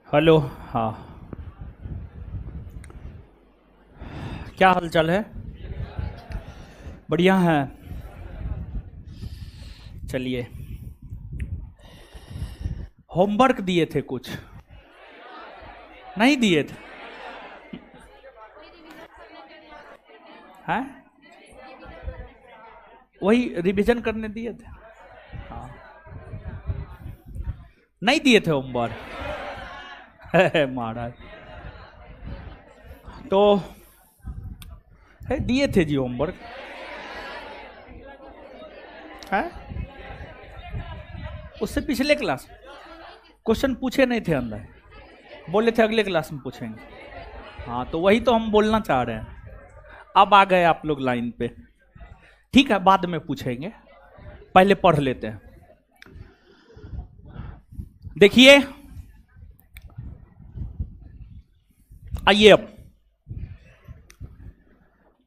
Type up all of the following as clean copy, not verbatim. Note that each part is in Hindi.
हेलो। हाँ, क्या हालचाल है? बढ़िया है। चलिए, होमवर्क दिए थे कुछ? नहीं दिए थे? हैं? वही रिवीजन करने दिए थे। हाँ, नहीं दिए थे होमवर्क। महाराज तो है दिए थे जी होमवर्क। है उससे पिछले क्लास क्वेश्चन पूछे नहीं थे अंदर, बोले थे अगले क्लास में पूछेंगे। हाँ, तो वही तो हम बोलना चाह रहे हैं। अब आ गए आप लोग लाइन पे। ठीक है, बाद में पूछेंगे, पहले पढ़ लेते हैं। देखिए, आइए अब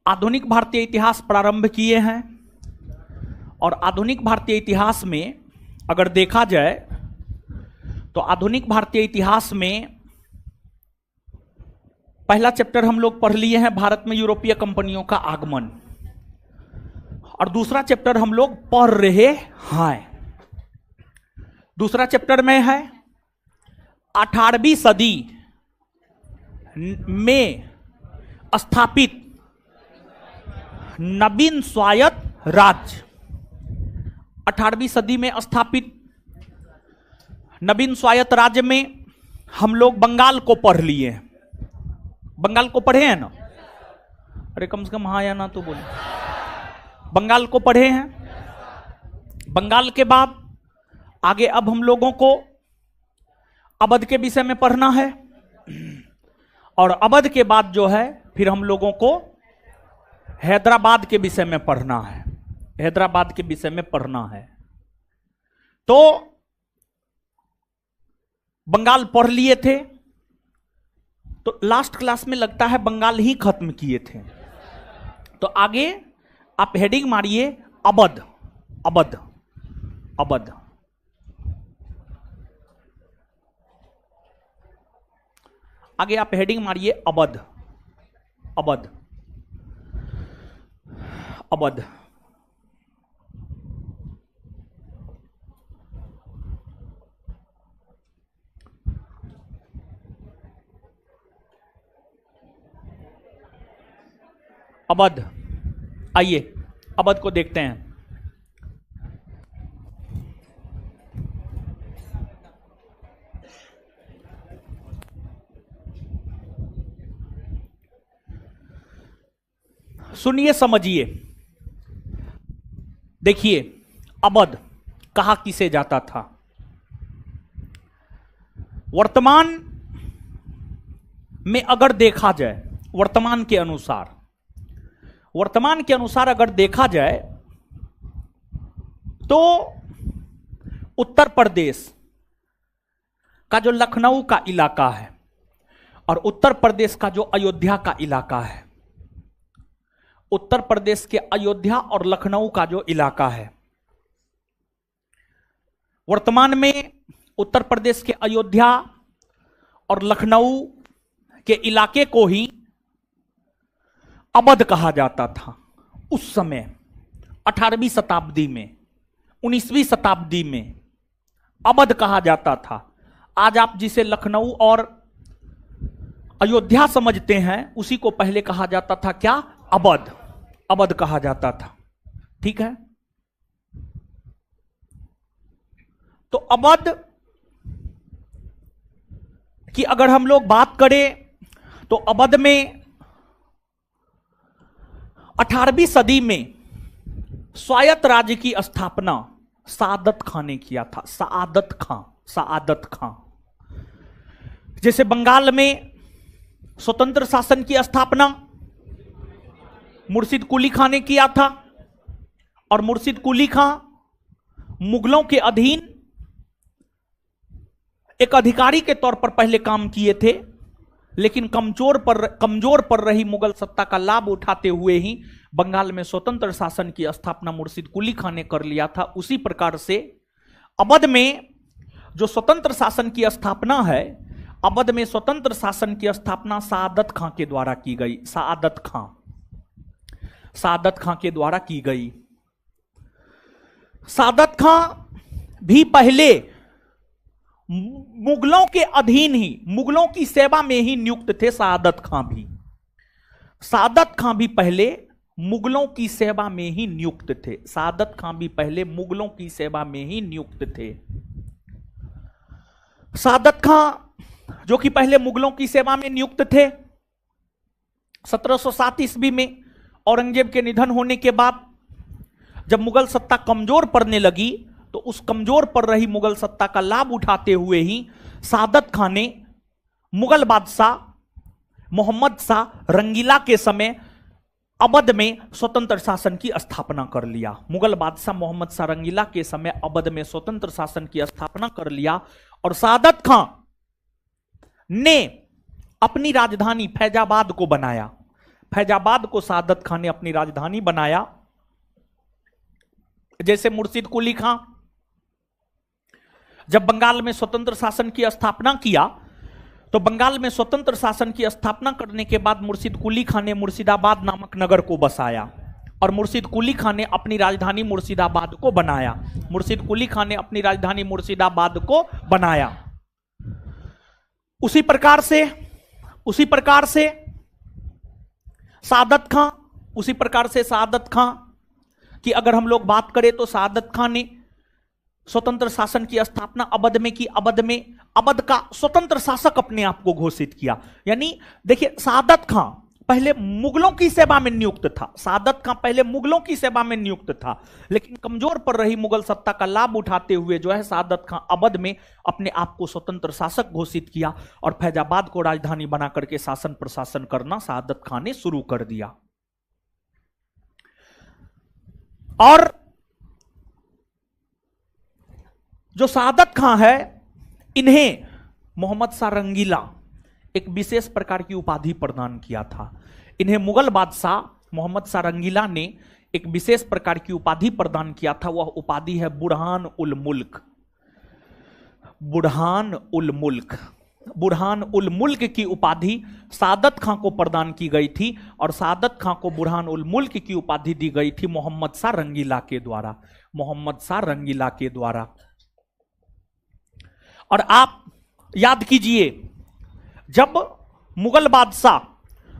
आधुनिक भारतीय इतिहास प्रारंभ किए हैं। और आधुनिक भारतीय इतिहास में अगर देखा जाए तो आधुनिक भारतीय इतिहास में पहला चैप्टर हम लोग पढ़ लिए हैं, भारत में यूरोपीय कंपनियों का आगमन। और दूसरा चैप्टर हम लोग पढ़ रहे हैं। दूसरा चैप्टर में है 18वीं सदी में स्थापित नवीन स्वायत्त राज्य। 18वीं सदी में स्थापित नवीन स्वायत्त राज्य में हम लोग बंगाल को पढ़ लिए हैं। बंगाल को पढ़े हैं ना? अरे कम से कम हाँ या ना तो बोले। बंगाल को पढ़े हैं। बंगाल के बाद आगे अब हम लोगों को अवध के विषय में पढ़ना है। और अवध के बाद जो है फिर हम लोगों को हैदराबाद के विषय में पढ़ना है। हैदराबाद के विषय में पढ़ना है। तो बंगाल पढ़ लिए थे, तो लास्ट क्लास में लगता है बंगाल ही खत्म किए थे। तो आगे आप हेडिंग मारिए अवध। अवध अवध आगे आप हेडिंग मारिए अवध। अवध अवध अवध। आइए अवध को देखते हैं। सुनिए, समझिए। देखिए, अवध कहा किसे जाता था? वर्तमान में अगर देखा जाए, वर्तमान के अनुसार अगर देखा जाए तो उत्तर प्रदेश का जो लखनऊ का इलाका है और उत्तर प्रदेश का जो अयोध्या का इलाका है, उत्तर प्रदेश के अयोध्या और लखनऊ का जो इलाका है, वर्तमान में उत्तर प्रदेश के अयोध्या और लखनऊ के इलाके को ही अवध कहा जाता था। उस समय 18वीं शताब्दी में, 19वीं शताब्दी में अवध कहा जाता था। आज आप जिसे लखनऊ और अयोध्या समझते हैं, उसी को पहले कहा जाता था क्या? अवध। अवध कहा जाता था। ठीक है, तो अवध की अगर हम लोग बात करें तो अवध में 18वीं सदी में स्वायत्त राज्य की स्थापना सआदत खां ने किया था। सआदत खां। जैसे बंगाल में स्वतंत्र शासन की स्थापना मुर्शिद कुली खां ने किया था। और मुर्शिद कुली खां मुगलों के अधीन एक अधिकारी के तौर पर पहले काम किए थे, लेकिन कमजोर पर रही मुगल सत्ता का लाभ उठाते हुए ही बंगाल में स्वतंत्र शासन की स्थापना मुर्शिद कुली खां ने कर लिया था। उसी प्रकार से अवध में जो स्वतंत्र शासन की स्थापना है, अवध में स्वतंत्र शासन की स्थापना सआदत खां के द्वारा की गई। सआदत खां के द्वारा की गई। सआदत खां भी पहले मुगलों के अधीन ही, मुगलों की सेवा में ही नियुक्त थे। सआदत खां भी पहले मुगलों की सेवा में ही नियुक्त थे। सआदत खां भी पहले मुगलों की सेवा में ही नियुक्त थे। सआदत खां जो कि पहले मुगलों की सेवा में नियुक्त थे, 1707 ईस्वी में औरंगजेब के निधन होने के बाद जब मुगल सत्ता कमजोर पड़ने लगी, तो उस कमजोर पड़ रही मुगल सत्ता का लाभ उठाते हुए ही सआदत खां ने मुगल बादशाह मोहम्मद शाह रंगीला के समय अवध में स्वतंत्र शासन की स्थापना कर लिया। मुगल बादशाह मोहम्मद शाह रंगीला के समय अवध में स्वतंत्र शासन की स्थापना कर लिया और सआदत खां ने अपनी राजधानी फैजाबाद को बनाया। फैजाबाद को सआदत खां ने अपनी राजधानी बनाया। जैसे मुर्शिद कुली खां जब बंगाल में स्वतंत्र शासन की स्थापना किया, तो बंगाल में स्वतंत्र शासन की स्थापना करने के बाद मुर्शिद कुली खां ने मुर्शिदाबाद नामक नगर को बसाया और मुर्शिद कुली खां ने अपनी राजधानी मुर्शिदाबाद को बनाया। मुर्शिद कुली खां ने अपनी राजधानी मुर्शिदाबाद को बनाया। उसी प्रकार से सआदत खां की अगर हम लोग बात करें तो सआदत खां ने स्वतंत्र शासन की स्थापना अवध में की। अवध का स्वतंत्र शासक अपने आप को घोषित किया। यानी देखिए, सआदत खां पहले मुगलों की सेवा में नियुक्त था। लेकिन कमजोर पड़ रही मुगल सत्ता का लाभ उठाते हुए जो है सआदत खां अवध में अपने आप को स्वतंत्र शासक घोषित किया और फैजाबाद को राजधानी बना करके शासन प्रशासन करना सआदत खां ने शुरू कर दिया। और जो सआदत खां है, इन्हें मोहम्मद शाह रंगीला एक विशेष प्रकार की उपाधि प्रदान किया था। इन्हें मुगल बादशाह मोहम्मद शाह रंगीला ने एक विशेष प्रकार की उपाधि प्रदान किया था। वह उपाधि है बुरहान उल मुल्क। बुरहान उल मुल्क की उपाधि सआदत खां को प्रदान की गई थी और सआदत खां को बुरहान उल मुल्क की उपाधि दी गई थी मोहम्मद शाह रंगीला के द्वारा। और आप याद कीजिए, जब मुगल बादशाह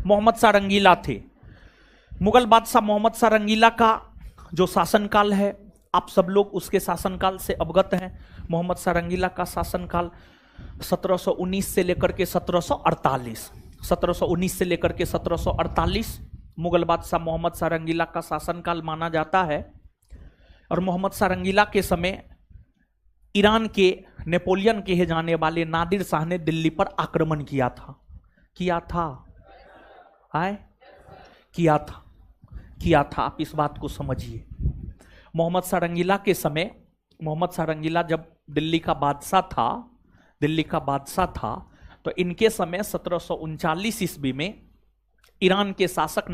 मोहम्मद शाह रंगीला थे, मुगल बादशाह मोहम्मद शाह रंगीला का जो शासनकाल है, आप सब लोग उसके शासनकाल से अवगत हैं। मोहम्मद शाह रंगीला का शासनकाल 1719 से लेकर के 1748 मुगल बादशाह मोहम्मद शाह रंगीला का शासनकाल माना जाता है। और मोहम्मद शाह रंगीला के समय ईरान के नेपोलियन कहे जाने वाले नादिर शाह ने दिल्ली पर आक्रमण किया था। आप इस बात को समझिए। मोहम्मद शाह रंगीला के समय, मोहम्मद शाह रंगीला जब दिल्ली का बादशाह था, तो इनके समय 1739 ईस्वी में ईरान के शासक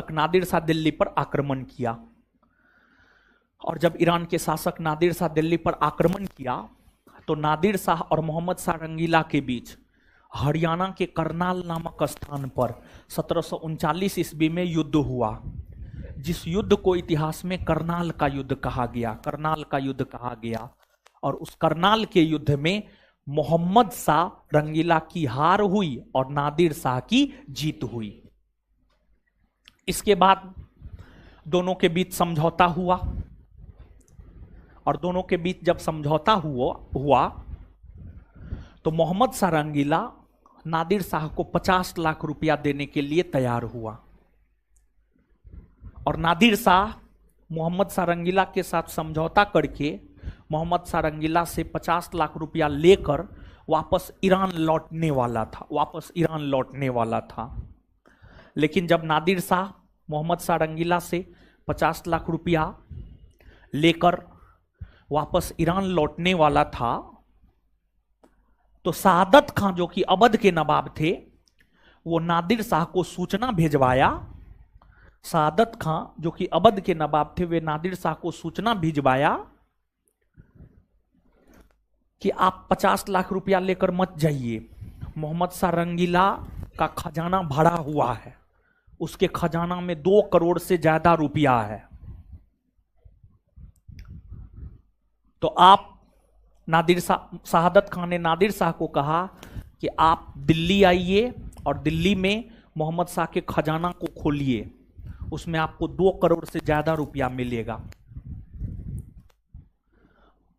नादिर शाह दिल्ली पर आक्रमण किया। और जब ईरान के शासक नादिर शाह दिल्ली पर आक्रमण किया, तो नादिर शाह और मोहम्मद शाह रंगीला के बीच हरियाणा के करनाल नामक स्थान पर 1739 ईस्वी में युद्ध हुआ, जिस युद्ध को इतिहास में करनाल का युद्ध कहा गया। और उस करनाल के युद्ध में मोहम्मद शाह रंगीला की हार हुई और नादिर शाह की जीत हुई। इसके बाद दोनों के बीच समझौता हुआ और दोनों के बीच जब समझौता हुआ तो मोहम्मद शाह रंगीला नादिर शाह को 50 लाख रुपया देने के लिए तैयार हुआ और नादिर शाह मोहम्मद शाह रंगीला के साथ समझौता करके मोहम्मद शाह रंगीला से 50 लाख रुपया लेकर वापस ईरान लौटने वाला था। लेकिन जब नादिर शाह मोहम्मद शाह रंगीला से 50 लाख रुपया लेकर वापस ईरान लौटने वाला था, तो सआदत खां जो कि अवध के नवाब थे, वो नादिर शाह को सूचना भिजवाया। सआदत खां जो कि अवध के नवाब थे, वे नादिर शाह को सूचना भिजवाया कि आप 50 लाख रुपया लेकर मत जाइए, मोहम्मद शाह रंगीला का खजाना भरा हुआ है, उसके खजाना में 2 करोड़ से ज्यादा रुपया है। तो आप शहादत खान ने नादिर शाह को कहा कि आप दिल्ली आइए और दिल्ली में मोहम्मद शाह के खजाना को खोलिए, उसमें आपको 2 करोड़ से ज्यादा रुपया मिलेगा।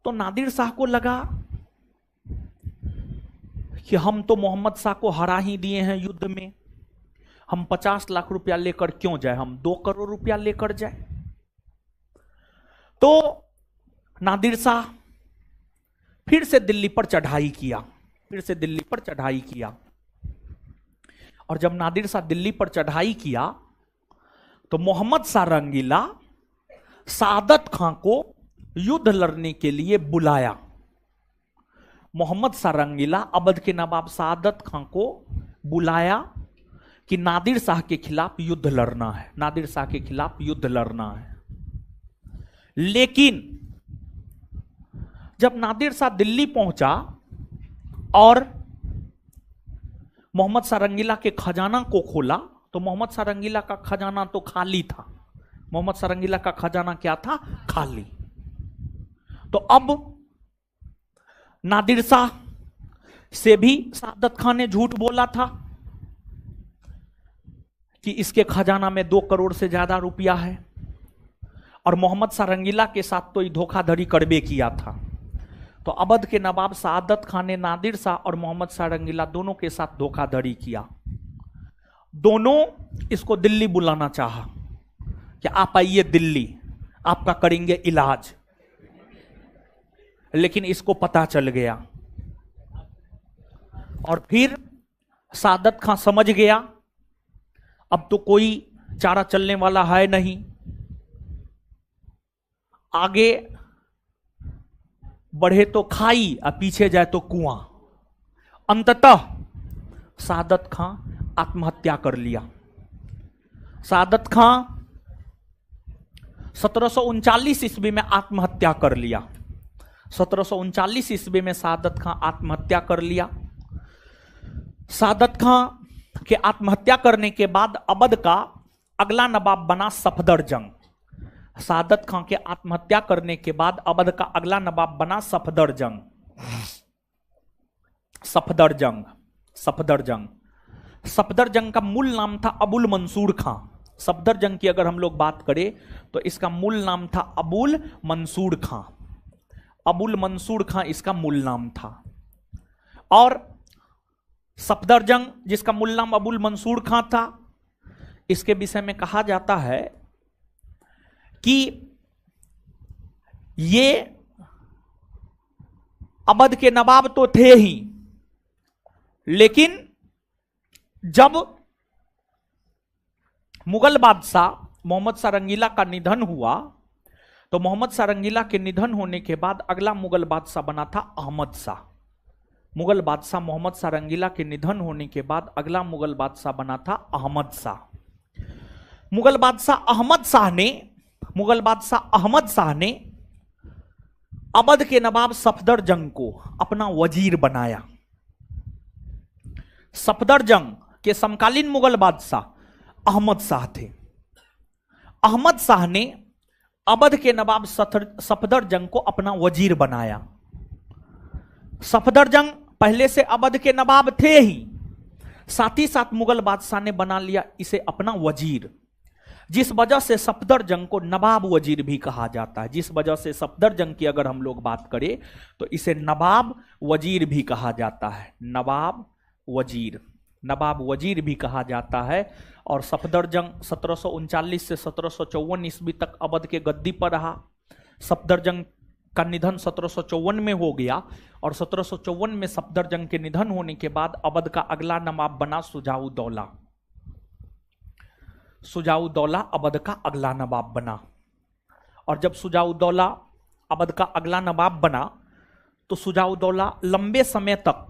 तो नादिर शाह को लगा कि हम तो मोहम्मद शाह को हरा ही दिए हैं युद्ध में, हम 50 लाख रुपया लेकर क्यों जाए, हम 2 करोड़ रुपया लेकर जाए। तो नादिर शाह फिर से दिल्ली पर चढ़ाई किया, और जब नादिर शाह दिल्ली पर चढ़ाई किया तो मोहम्मद शाह रंगीला शहादत खां को युद्ध लड़ने के लिए बुलाया। मोहम्मद शाह रंगीला अवध के नवाब शहादत खां को बुलाया कि नादिर शाह के खिलाफ युद्ध लड़ना है, लेकिन जब नादिर शाह दिल्ली पहुंचा और मोहम्मद शाह रंगीला के खजाना को खोला तो मोहम्मद शाह रंगीला का खजाना तो खाली था। मोहम्मद शाह रंगीला का खजाना क्या था? खाली। तो अब नादिर शाह से भी शहादत खान ने झूठ बोला था कि इसके खजाना में 2 करोड़ से ज्यादा रुपया है, और मोहम्मद शाह रंगीला के साथ तो ये धोखाधड़ी करबे किया था। तो अवध के नवाब शहादत खान ने नादिर शाह और मोहम्मद शाह रंगीला दोनों के साथ धोखाधड़ी किया। दोनों इसको दिल्ली बुलाना चाहा कि आप आइए दिल्ली, आपका करेंगे इलाज, लेकिन इसको पता चल गया। और फिर शहादत खान समझ गया अब तो कोई चारा चलने वाला है नहीं, आगे बढ़े तो खाई और पीछे जाए तो कुआं। अंततः शहादत खां आत्महत्या कर लिया। शहादत खां 1739 ईस्वी में आत्महत्या कर लिया। 1739 ईस्वी में शहादत खां आत्महत्या कर लिया। शहादत खां के आत्महत्या करने के बाद अवध का अगला नवाब बना सफदरजंग। शहादत खां के आत्महत्या करने के बाद अवध का अगला नवाब बना सफदरजंग। सफदरजंग का मूल नाम था अबुल मंसूर खां। सफदरजंग की अगर हम लोग बात करें तो इसका मूल नाम था अबुल मंसूर खां। अबुल मंसूर खां इसका मूल नाम था। और सफदरजंग जिसका मूल नाम अबुल मंसूर खां था, इसके विषय में कहा जाता है कि ये अवध के नवाब तो थे ही, लेकिन जब मुगल बादशाह मोहम्मद शाह रंगीला का निधन हुआ तो मोहम्मद शाह रंगीला के निधन होने के बाद अगला मुगल बादशाह बना था अहमद शाह। मुगल बादशाह मोहम्मद शाह रंगीला के निधन होने के बाद अगला मुगल बादशाह बना था अहमद शाह। मुगल बादशाह अहमद शाह ने अवध के नवाब सफदरजंग को अपना वजीर बनाया। सफदरजंग के समकालीन मुगल बादशाह अहमद शाह थे। अहमद शाह ने अवध के नवाब सफदरजंग को अपना वजीर बनाया। सफदरजंग पहले से अवध के नवाब थे ही, साथ ही साथ मुगल बादशाह ने बना लिया इसे अपना वजीर, जिस वजह से सफदरजंग को नवाब वजीर भी कहा जाता है। जिस वजह से सफदरजंग की अगर हम लोग बात करें तो इसे नवाब वजीर भी कहा जाता है। नवाब वजीर भी कहा जाता है। और सफदरजंग 1739 से 1754 ईस्वी तक अवध के गद्दी पर रहा। सफदरजंग का निधन 1754 में हो गया और 1754 में सफदरजंग के निधन होने के बाद अवध का अगला नवाब बना शुजाउद्दौला। शुजाउद्दौला अवध का अगला नवाब बना। और जब शुजाउद्दौला अवध का अगला नवाब बना तो शुजाउद्दौला लंबे समय तक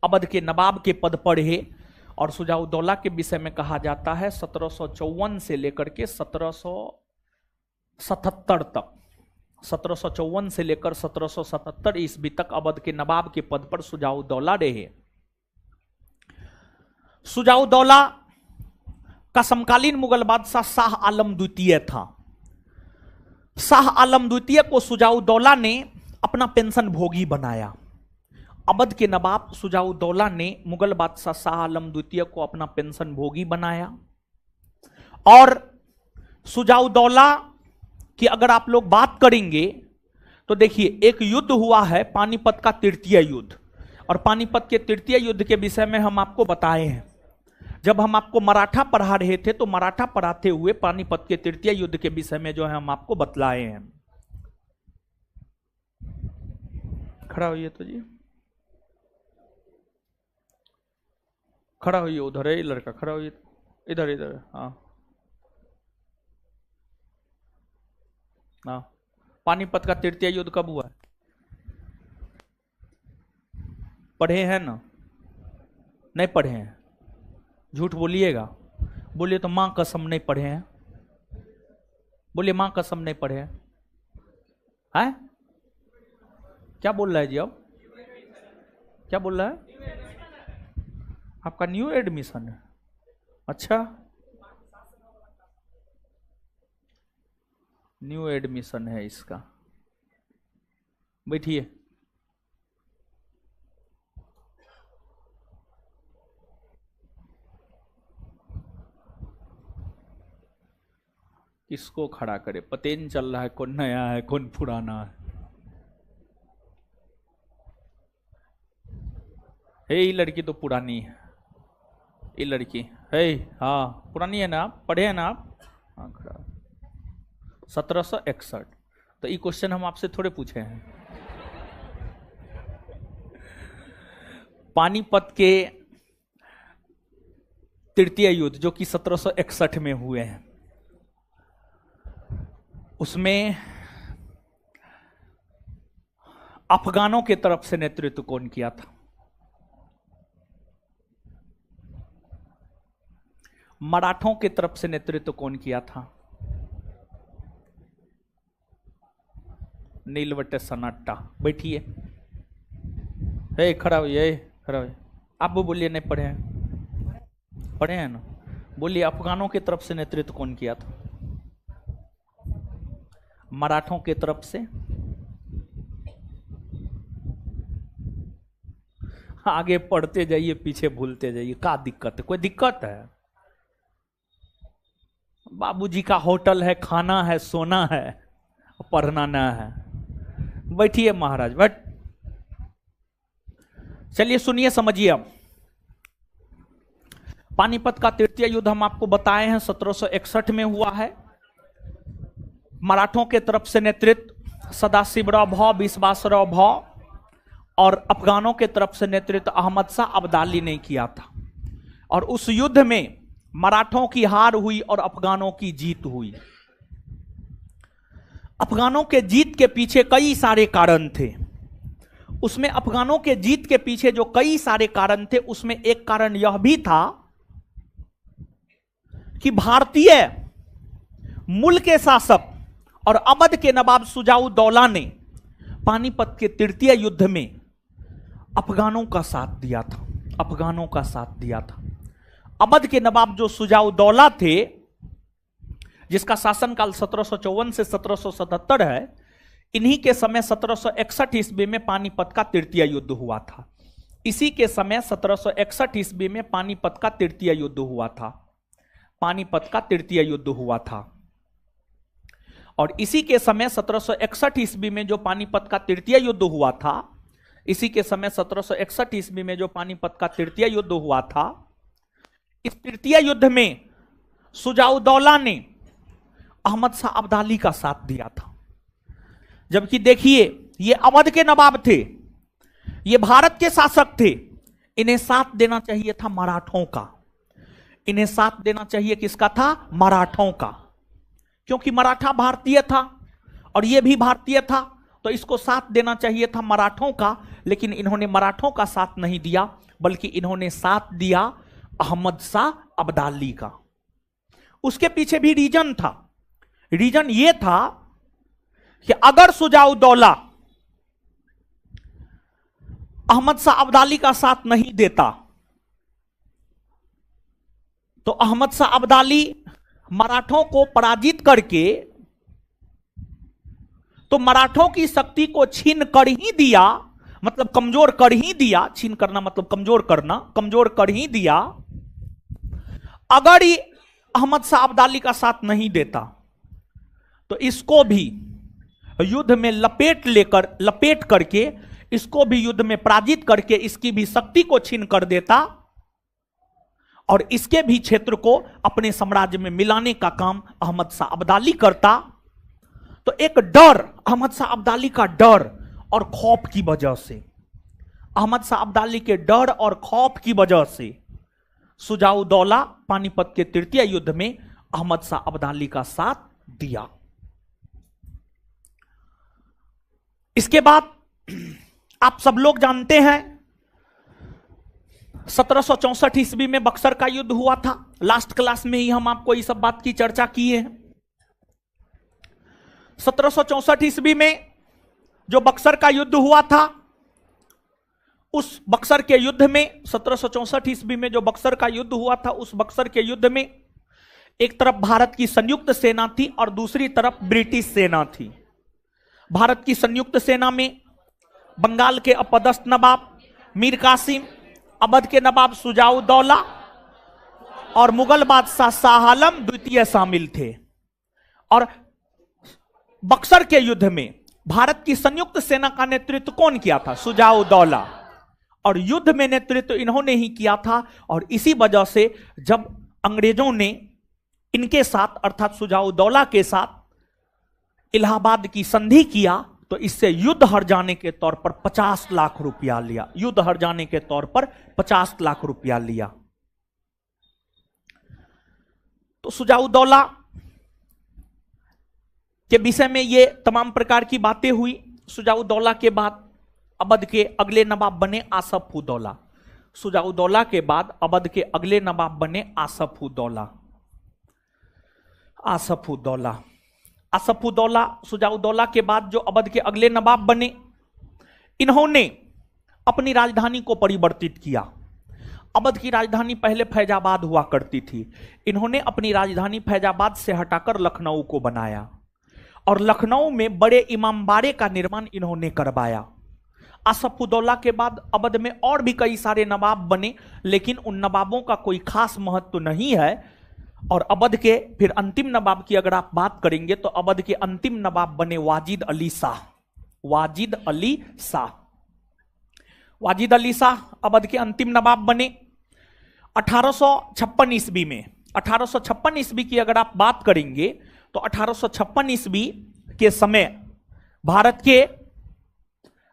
अवध के नवाब के पद पर रहे। और शुजाउद्दौला के विषय में कहा जाता है 1754 से लेकर के 1777 तक 1754 से लेकर 1777 ईस्वी तक अवध के नवाब के पद पर शुजाउद्दौला रहे। शुजाउद्दौला का समकालीन मुगल बादशाह शाह आलम द्वितीय था। शाह आलम द्वितीय को शुजाउद्दौला ने अपना पेंशन भोगी बनाया। अवध के नवाब शुजाउद्दौला ने मुगल बादशाह शाह आलम द्वितीय को अपना पेंशन भोगी बनाया। और शुजाउद्दौला की अगर आप लोग बात करेंगे तो देखिए, एक युद्ध हुआ है पानीपत का तृतीय युद्ध, और पानीपत के तृतीय युद्ध के विषय में हम आपको बताए हैं। जब हम आपको मराठा पढ़ा रहे थे तो मराठा पढ़ाते हुए पानीपत के तृतीय युद्ध के विषय में जो है हम आपको बतलाए हैं। खड़ा होइए तो जी, खड़ा होइए, उधर है लड़का, खड़ा होइए, इधर इधर, हाँ हाँ। पानीपत का तृतीय युद्ध कब हुआ है? पढ़े हैं ना? नहीं पढ़े हैं? झूठ बोलिएगा, बोलिए तो मां कसम नहीं पढ़े हैं, बोलिए मां कसम नहीं पढ़े हैं। हैं? क्या बोल रहा है जी? अब क्या बोल रहा है? आपका न्यू एडमिशन है? अच्छा, न्यू एडमिशन है इसका। बैठिए। किसको खड़ा करे, पता नहीं चल रहा है कौन नया है कौन पुराना है। ये लड़की तो पुरानी है, ये लड़की है, हाँ पुरानी है ना आप? पढ़े हैं ना आप? हाँ खड़ा। 1761। तो ये क्वेश्चन हम आपसे थोड़े पूछे हैं। पानीपत के तृतीय युद्ध जो कि 1761 में हुए हैं, उसमें अफगानों के तरफ से नेतृत्व कौन किया था? मराठों के तरफ से नेतृत्व कौन किया था? नीलवटे सन्नाटा। बैठिए। हे खड़ा हुई, खड़ा हुई। आप वो बोलिए नहीं पढ़े हैं? पढ़े हैं ना? बोलिए अफगानों की तरफ से नेतृत्व कौन किया था? मराठों की तरफ से? आगे पढ़ते जाइए पीछे भूलते जाइए, क्या दिक्कत है? कोई दिक्कत है? बाबूजी का होटल है, खाना है, सोना है, पढ़ना ना है। बैठिए महाराज, बैठ। चलिए सुनिए, समझिए। अब पानीपत का तृतीय युद्ध हम आपको बताए हैं 1761 में हुआ है। मराठों के तरफ से नेतृत्व सदाशिवराव भौ, विश्वासराव भौ, और अफगानों के तरफ से नेतृत्व अहमद शाह अब्दाली ने किया था। और उस युद्ध में मराठों की हार हुई और अफगानों की जीत हुई। अफगानों के जीत के पीछे कई सारे कारण थे। उसमें अफगानों के जीत के पीछे जो कई सारे कारण थे, उसमें एक कारण यह भी था कि भारतीय मूल के शासक और अवध के नवाब शुजाउद्दौला ने पानीपत के तृतीय युद्ध में अफगानों का साथ दिया था। अफगानों का साथ दिया था। अवध के नवाब जो शुजाउद्दौला थे, जिसका शासनकाल 1754 से 1777 है, इन्हीं के समय 1761 ईस्वी में पानीपत का तृतीय युद्ध हुआ था। इसी के समय 1761 ईस्वी में पानीपत का तृतीय युद्ध हुआ था। पानीपत का तृतीय युद्ध हुआ था। और इसी के समय 1761 ईस्वी में जो पानीपत का तृतीय युद्ध हुआ था, इसी के समय 1761 ईस्वी में जो पानीपत का तृतीय युद्ध हुआ था, इस तृतीय युद्ध में शुजाउद्दौला ने अहमद शाह अब्दाली का साथ दिया था। जबकि देखिए, ये अवध के नवाब थे, ये भारत के शासक थे, इन्हें साथ देना चाहिए था मराठों का। इन्हें साथ देना चाहिए किसका था? मराठों का। क्योंकि मराठा भारतीय था और ये भी भारतीय था, तो इसको साथ देना चाहिए था मराठों का। लेकिन इन्होंने मराठों का साथ नहीं दिया, बल्कि इन्होंने साथ दिया अहमद शाह अब्दाली का। उसके पीछे भी रीजन था। रीजन ये था कि अगर शुजाउद्दौला अहमद शाह अब्दाली का साथ नहीं देता तो अहमद शाह अब्दाली मराठों को पराजित करके तो मराठों की शक्ति को छीन कर ही दिया, मतलब कमजोर कर ही दिया। छीन करना मतलब कमजोर करना, कमजोर कर ही दिया। अगर ये अहमद शाह अब्दाली का साथ नहीं देता तो इसको भी युद्ध में लपेट करके इसको भी युद्ध में पराजित करके इसकी भी शक्ति को छीन कर देता और इसके भी क्षेत्र को अपने साम्राज्य में मिलाने का काम अहमद शाह अब्दाली करता। तो एक डर, अहमद शाह अब्दाली का डर और खौफ की वजह से, अहमद शाह अब्दाली के डर और खौफ की वजह से शुजाउद्दौला पानीपत के तृतीय युद्ध में अहमद शाह अब्दाली का साथ दिया। इसके बाद आप सब लोग जानते हैं 1764 ईस्वी में बक्सर का युद्ध हुआ था। लास्ट क्लास में ही हम आपको ये सब बात की चर्चा किए हैं। 1764 ईस्वी में जो बक्सर का युद्ध हुआ था, उस बक्सर के युद्ध में 1764 ईस्वी में जो बक्सर का युद्ध हुआ था, उस बक्सर के युद्ध में एक तरफ भारत की संयुक्त सेना थी और दूसरी तरफ ब्रिटिश सेना थी। भारत की संयुक्त सेना में बंगाल के अपदस्थ नवाब मीर कासिम, अवध के नवाब शुजाउद्दौला और मुगल बादशाह शाह आलम द्वितीय शामिल थे। और बक्सर के युद्ध में भारत की संयुक्त सेना का नेतृत्व कौन किया था? शुजाउद्दौला। और युद्ध में नेतृत्व इन्होंने ही किया था। और इसी वजह से जब अंग्रेजों ने इनके साथ अर्थात शुजाउद्दौला के साथ इलाहाबाद की संधि किया तो इससे युद्ध हार जाने के तौर पर 50 लाख रुपया लिया। युद्ध हार जाने के तौर पर 50 लाख रुपया लिया। तो शुजाउद्दौला के विषय में ये तमाम प्रकार की बातें हुई। शुजाउद्दौला के बाद अवध के अगले नवाब बने आसफउद्दौला। शुजाउद्दौला के बाद अवध के अगले नवाब बने आसफउद्दौला। आसफउद्दौला शुजाउद्दौला के बाद जो अवध के अगले नवाब बने, इन्होंने अपनी राजधानी को परिवर्तित किया। अवध की राजधानी पहले फैजाबाद हुआ करती थी। इन्होंने अपनी राजधानी फैजाबाद से हटाकर लखनऊ को बनाया और लखनऊ में बड़े इमामबाड़े का निर्माण इन्होंने करवाया। आसफउद्दौला के बाद अवध में और भी कई सारे नवाब बने, लेकिन उन नवाबों का कोई खास महत्व नहीं है। और अवध के फिर अंतिम नवाब की अगर आप बात करेंगे तो अवध के अंतिम नवाब बने वाजिद अली शाह। वाजिद अली शाह अवध के अंतिम नवाब बने 1856 ईस्वी में। 1856 ईस्वी की अगर आप बात करेंगे तो 1856 ईस्वी के समय भारत के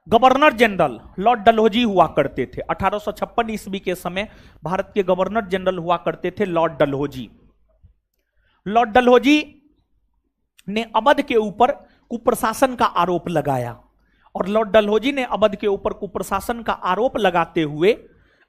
गवर्नर जनरल लॉर्ड डलहौजी हुआ करते थे। 1856 ईस्वी के समय भारत के गवर्नर जनरल हुआ करते थे लॉर्ड डलहौजी। लॉर्ड डलहौजी ने अवध के ऊपर कुप्रशासन का आरोप लगाया और लॉर्ड डलहौजी ने अवध के ऊपर कुप्रशासन का आरोप लगाते हुए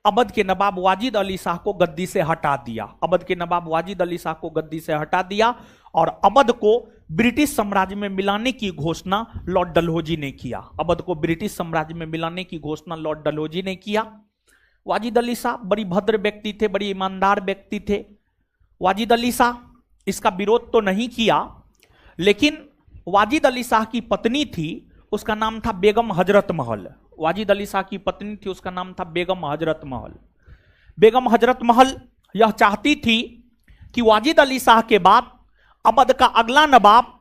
अवध के नवाब वाजिद अली शाह को गद्दी से हटा दिया। अवध के नवाब वाजिद अली शाह को गद्दी से हटा दिया और अवध को ब्रिटिश साम्राज्य में मिलाने की घोषणा लॉर्ड डलहौजी ने किया। अवध को ब्रिटिश साम्राज्य में मिलाने की घोषणा लॉर्ड डलहौजी ने किया। वाजिद अली शाह बड़ी भद्र व्यक्ति थे, बड़ी ईमानदार व्यक्ति थे। वाजिद अली शाह इसका विरोध तो नहीं किया, लेकिन वाजिद अली शाह की पत्नी थी, उसका नाम था बेगम हजरत महल। वाजिद अली शाह की पत्नी थी, उसका नाम था बेगम हजरत महल। बेगम हजरत महल यह चाहती थी कि वाजिद अली शाह के बाद अवध का अगला नवाब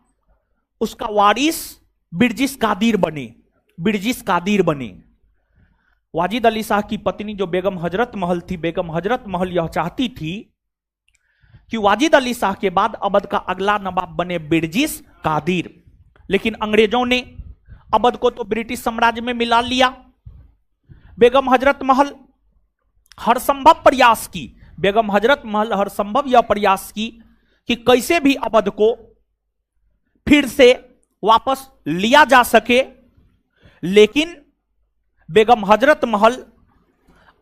उसका वारिस बिरजिस कादिर बने। वाजिद अली शाह की पत्नी जो बेगम हजरत महल थी, बेगम हजरत महल यह चाहती थी कि वाजिद अली शाह के बाद अवध का अगला नवाब बने बिरजिस कादिर। लेकिन अंग्रेजों ने अवध को तो ब्रिटिश साम्राज्य में मिला लिया। बेगम हजरत महल हर संभव प्रयास की, बेगम हजरत महल हर संभव यह प्रयास की कि कैसे भी अवध को फिर से वापस लिया जा सके, लेकिन बेगम हजरत महल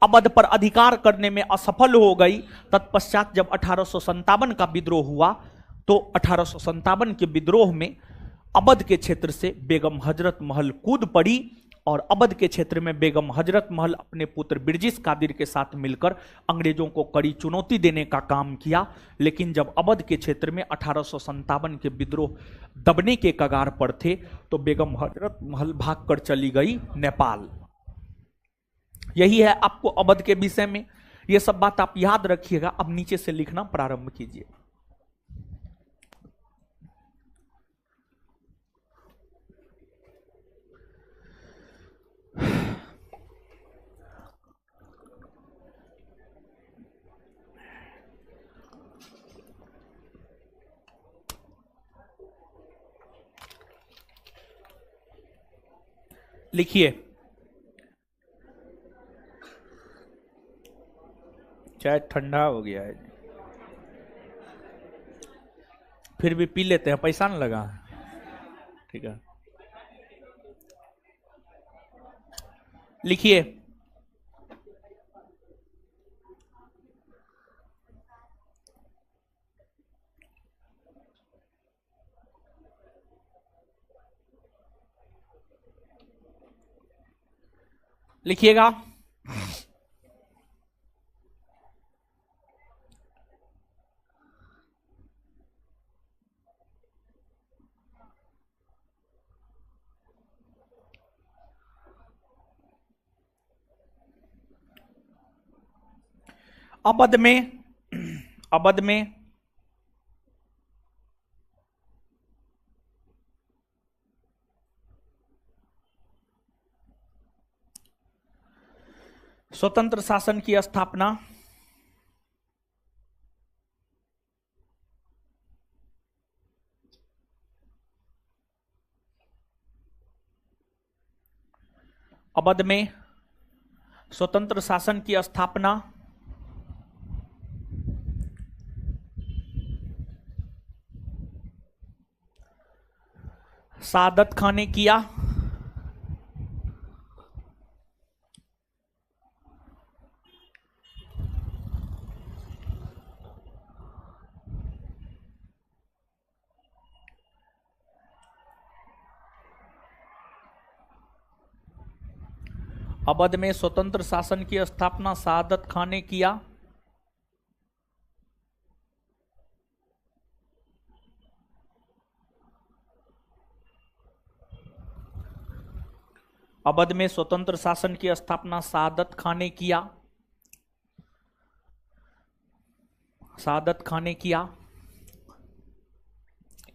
अवध पर अधिकार करने में असफल हो गई। तत्पश्चात जब 1857 का विद्रोह हुआ तो 1857 के विद्रोह में अवध के क्षेत्र से बेगम हजरत महल कूद पड़ी और अवध के क्षेत्र में बेगम हजरत महल अपने पुत्र बिरजिस कादिर के साथ मिलकर अंग्रेजों को कड़ी चुनौती देने का काम किया। लेकिन जब अवध के क्षेत्र में 1857 के विद्रोह दबने के कगार पर थे तो बेगम हजरत महल भागकर चली गई नेपाल। यही है आपको अवध के विषय में, यह सब बात आप याद रखिएगा। अब नीचे से लिखना प्रारंभ कीजिए। लिखिए, चाय ठंडा हो गया है, फिर भी पी लेते हैं, पैसा न लगा। ठीक है, लिखिए। लिखिएगा। अवध में स्वतंत्र शासन की स्थापना अवध में स्वतंत्र शासन की स्थापना सादत खां ने किया। अवध में स्वतंत्र शासन की स्थापना सादत खां ने किया। अवध में स्वतंत्र शासन की स्थापना सादत खां ने किया। सादत खां ने किया।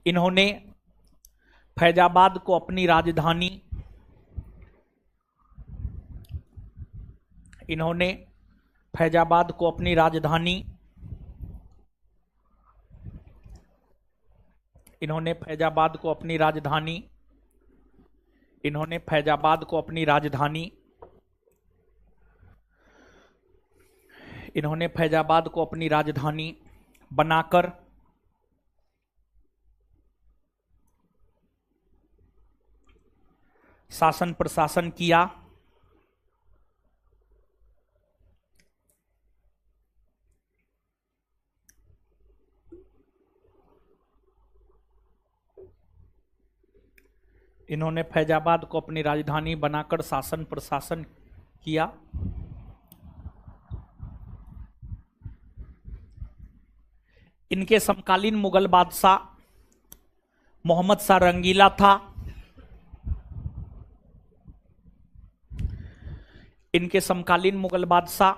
इन्होंने फैजाबाद को अपनी राजधानी इन्होंने फैजाबाद को अपनी राजधानी इन्होंने फैजाबाद को अपनी राजधानी इन्होंने फैजाबाद को अपनी राजधानी इन्होंने फैजाबाद को अपनी राजधानी बनाकर शासन प्रशासन किया। इन्होंने फैजाबाद को अपनी राजधानी बनाकर शासन प्रशासन किया। इनके समकालीन मुगल बादशाह मोहम्मद शाह रंगीला था। इनके समकालीन मुगल बादशाह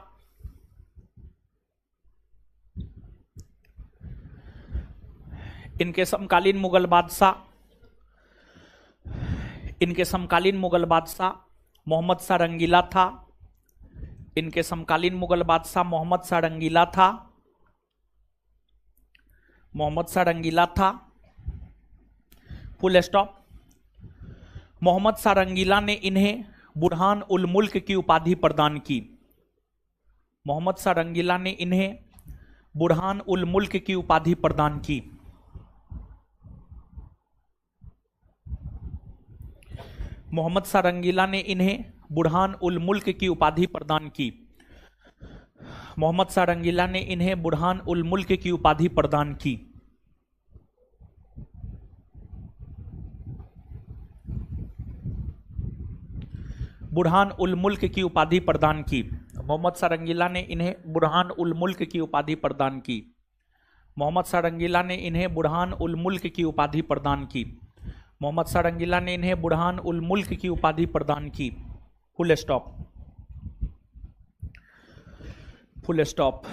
इनके समकालीन मुगल बादशाह इनके समकालीन मुगल बादशाह मोहम्मद शाह रंगीला था। इनके समकालीन मुगल बादशाह मोहम्मद शाह रंगीला था। मोहम्मद शाह रंगीला था। Full stop. मोहम्मद शाह रंगीला ने इन्हें बुरहान उल मुल्क की उपाधि प्रदान की। मोहम्मद शाह रंगीला ने इन्हें बुरहान उल मुल्क की उपाधि प्रदान की। मोहम्मद शाह रंगीला ने इन्हें बुरहान उल मुल्क की उपाधि प्रदान की। मोहम्मद शाह रंगीला ने इन्हें बुरहान उल मुल्क की उपाधि प्रदान की। बुरहान उल मुल्क की उपाधि प्रदान की? मोहम्मद शाह रंगीला ने इन्हें बुरहान उल मुल्क की उपाधि प्रदान की। मोहम्मद शाह रंगीला ने इन्हें बुरहान उल मुल्क की उपाधि प्रदान की। मोहम्मद शाह रंगीला ने इन्हें बुरहान उल मुल्क की उपाधि प्रदान की। Full stop. Full stop.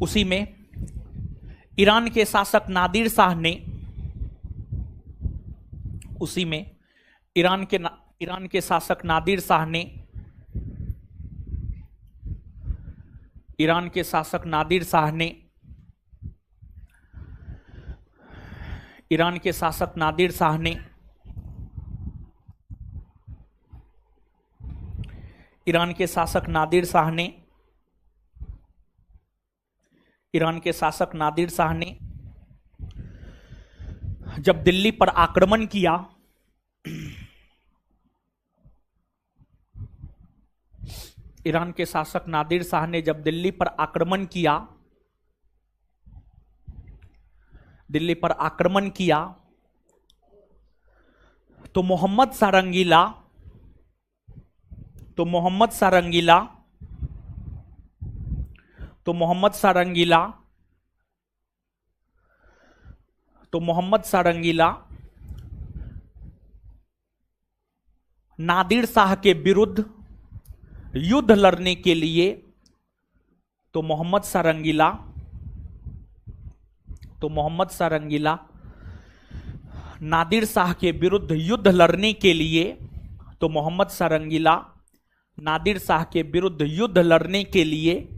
उसी में ईरान के शासक नादिर शाह ने ईरान के शासक नादिर शाह ने ईरान के शासक नादिर शाह ने ईरान के शासक नादिर शाह ने ईरान के शासक नादिर शाह ने ईरान के शासक नादिर शाह ने जब दिल्ली पर आक्रमण किया, ईरान के शासक नादिर शाह ने जब दिल्ली पर आक्रमण किया, तो मोहम्मद शाह रंगीला नादिर शाह के विरुद्ध युद्ध लड़ने के लिए मोहम्मद शाह रंगीला नादिर शाह के विरुद्ध युद्ध लड़ने के लिए मोहम्मद शाह रंगीला नादिर शाह के विरुद्ध युद्ध लड़ने के लिए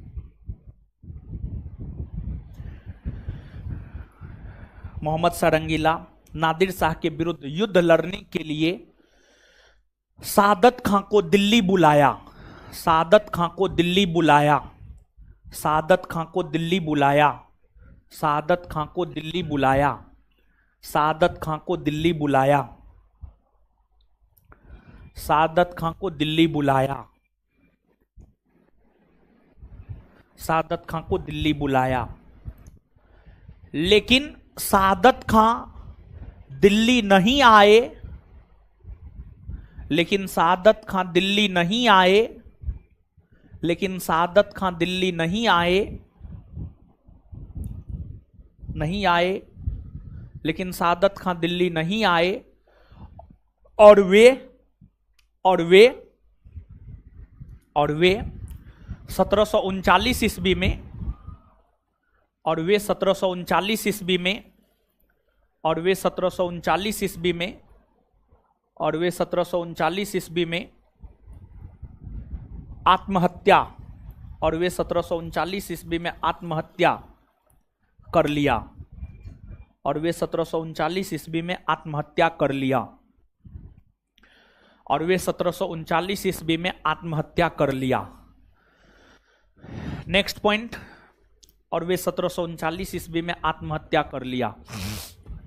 मोहम्मद शाह रंगीला नादिर शाह के विरुद्ध युद्ध लड़ने के लिए सादत खां को दिल्ली बुलाया। सादत खां को दिल्ली बुलाया। सादत खां को दिल्ली बुलाया। सादत खां को दिल्ली बुलाया। सादत खां को दिल्ली बुलाया। सादत खां को दिल्ली बुलाया। सादत खां को दिल्ली बुलाया। लेकिन सादत खां दिल्ली नहीं आए। लेकिन सादत खां दिल्ली नहीं आए। लेकिन सादत खां दिल्ली नहीं आए। नहीं आए। लेकिन सादत खां दिल्ली नहीं आए। और वे 1739 ईस्वी में और वे 1739 ईस्वी में और वे 1739 ईस्वी में और वे 1739 ईस्वी में आत्महत्या और वे 1739 ईस्वी में आत्महत्या कर लिया। और वे 1739 ईस्वी में आत्महत्या कर लिया। और वे 1739 ईस्वी में आत्महत्या कर लिया। Next point. और वे 1739 ईस्वी में आत्महत्या कर लिया।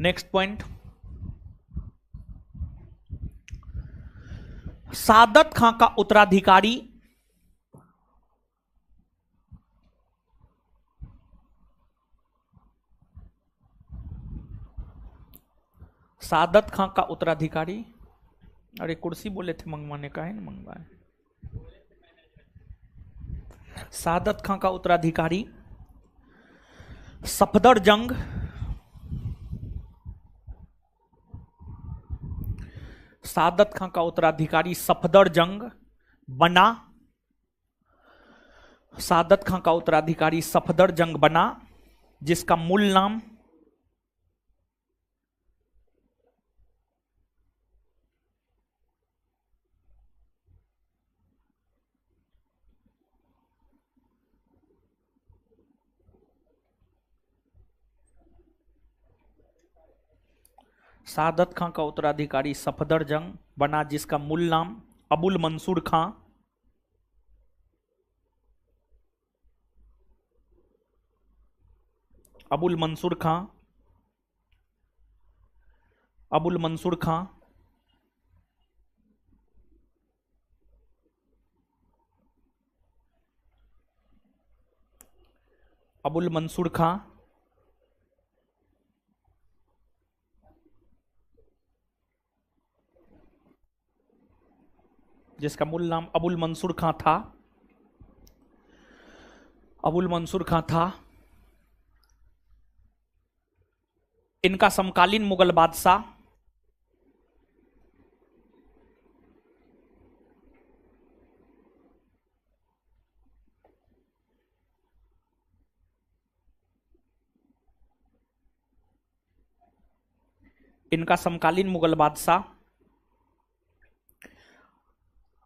Next point. सादत खां का उत्तराधिकारी सादत खां का उत्तराधिकारी, अरे कुर्सी बोले थे मंगवाने का, है ना, मंगवाए। सादत खां का उत्तराधिकारी सफदरजंग सादत खां का उत्तराधिकारी सफदरजंग बना। सादत खां का उत्तराधिकारी सफदरजंग बना, जिसका मूल नाम सादत खां का उत्तराधिकारी सफदरजंग बना, जिसका मूल नाम अबुल मंसूर खां अबुल मंसूर खां अबुल मंसूर खां अबुल मंसूर खां जिसका मूल नाम अबुल मंसूर खां था। अबुल मंसूर खां था। इनका समकालीन मुगल बादशाह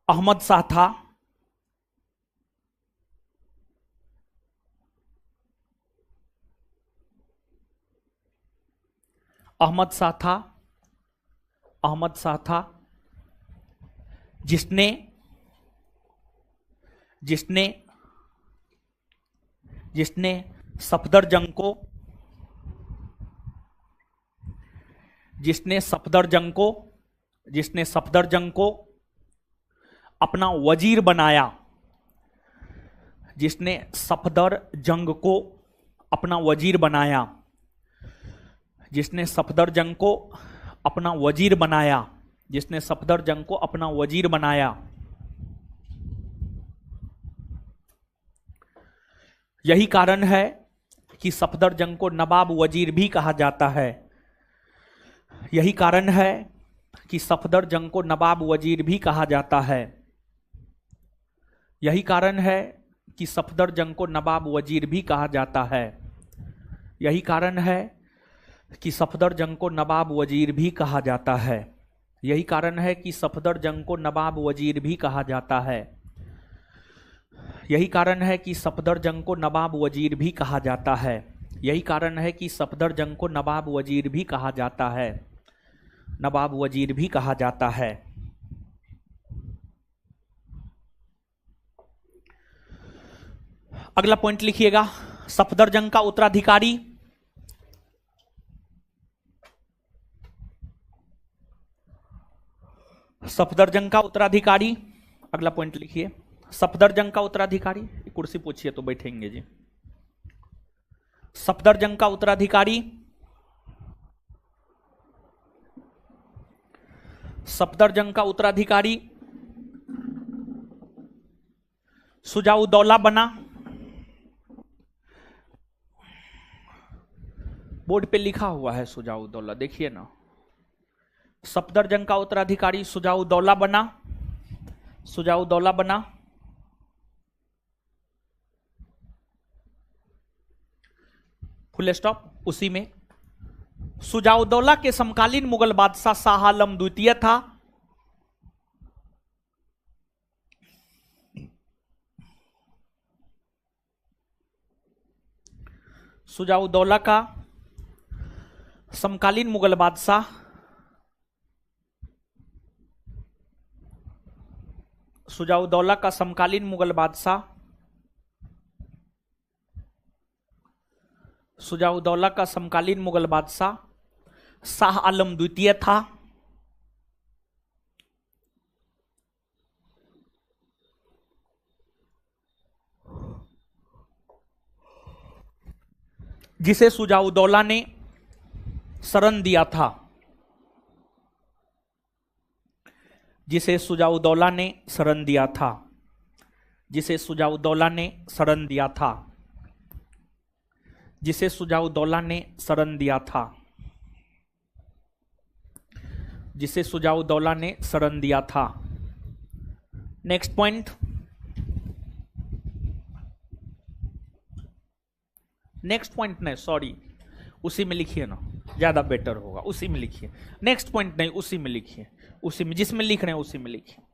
अहमद शाह था। अहमद शाह था जिसने सफदरजंग को अपना वजीर बनाया। जिसने सफदरजंग को अपना वजीर बनाया। जिसने सफदरजंग को अपना वजीर बनाया। जिसने सफदरजंग को अपना वजीर बनाया। यही कारण है कि सफदरजंग को नवाब वजीर भी कहा जाता है। यही कारण है कि सफदरजंग को नवाब वजीर भी कहा जाता है। यही कारण है कि सफदरजंग को नवाब वजीर भी कहा जाता है। यही कारण है कि सफदरजंग को नवाब वजीर भी कहा जाता है। यही कारण है कि सफदरजंग को नवाब वजीर भी कहा जाता है। यही कारण है कि सफदरजंग को नवाब वजीर भी कहा जाता है। यही कारण है कि सफदरजंग को नवाब वजीर भी कहा जाता है। नवाब वजीर भी कहा जाता है। अगला पॉइंट लिखिएगा, सफदरजंग का उत्तराधिकारी। सफदरजंग का उत्तराधिकारी, अगला पॉइंट लिखिए, सफदरजंग का उत्तराधिकारी। कुर्सी पूछिए तो बैठेंगे जी। सफदरजंग का उत्तराधिकारी, सफदरजंग का उत्तराधिकारी सुजाउद्दौला बना। बोर्ड पे लिखा हुआ है सुजाउद्दौला, देखिए ना। सफदरजंग का उत्तराधिकारी सुजाउद्दौला बना। सुजाउद्दौला बना। Full stop. उसी में सुजाउद्दौला के समकालीन मुगल बादशाह शाह आलम द्वितीय था। सुजाउद्दौला का समकालीन मुगल बादशाह सुजाउद्दौला का समकालीन मुगल बादशाह सुजाउद्दौला का समकालीन मुगल बादशाह शाह आलम द्वितीय था। जिसे सुजाउद्दौला ने शरण दिया था। जिसे सुजाउद्दौला ने शरण दिया था। जिसे सुजाउद्दौला ने शरण दिया था। जिसे सुजाउद्दौला ने शरण दिया था। जिसे सुजाउद्दौला ने शरण दिया था। Next point. नेक्स्ट पॉइंट नहीं, सॉरी, उसी में लिखिए ना, ज्यादा बेटर होगा। उसी में लिखिए। नेक्स्ट पॉइंट नहीं, उसी में लिखिए। उसी में, जिसमें लिख रहे हैं उसी में लिखिए।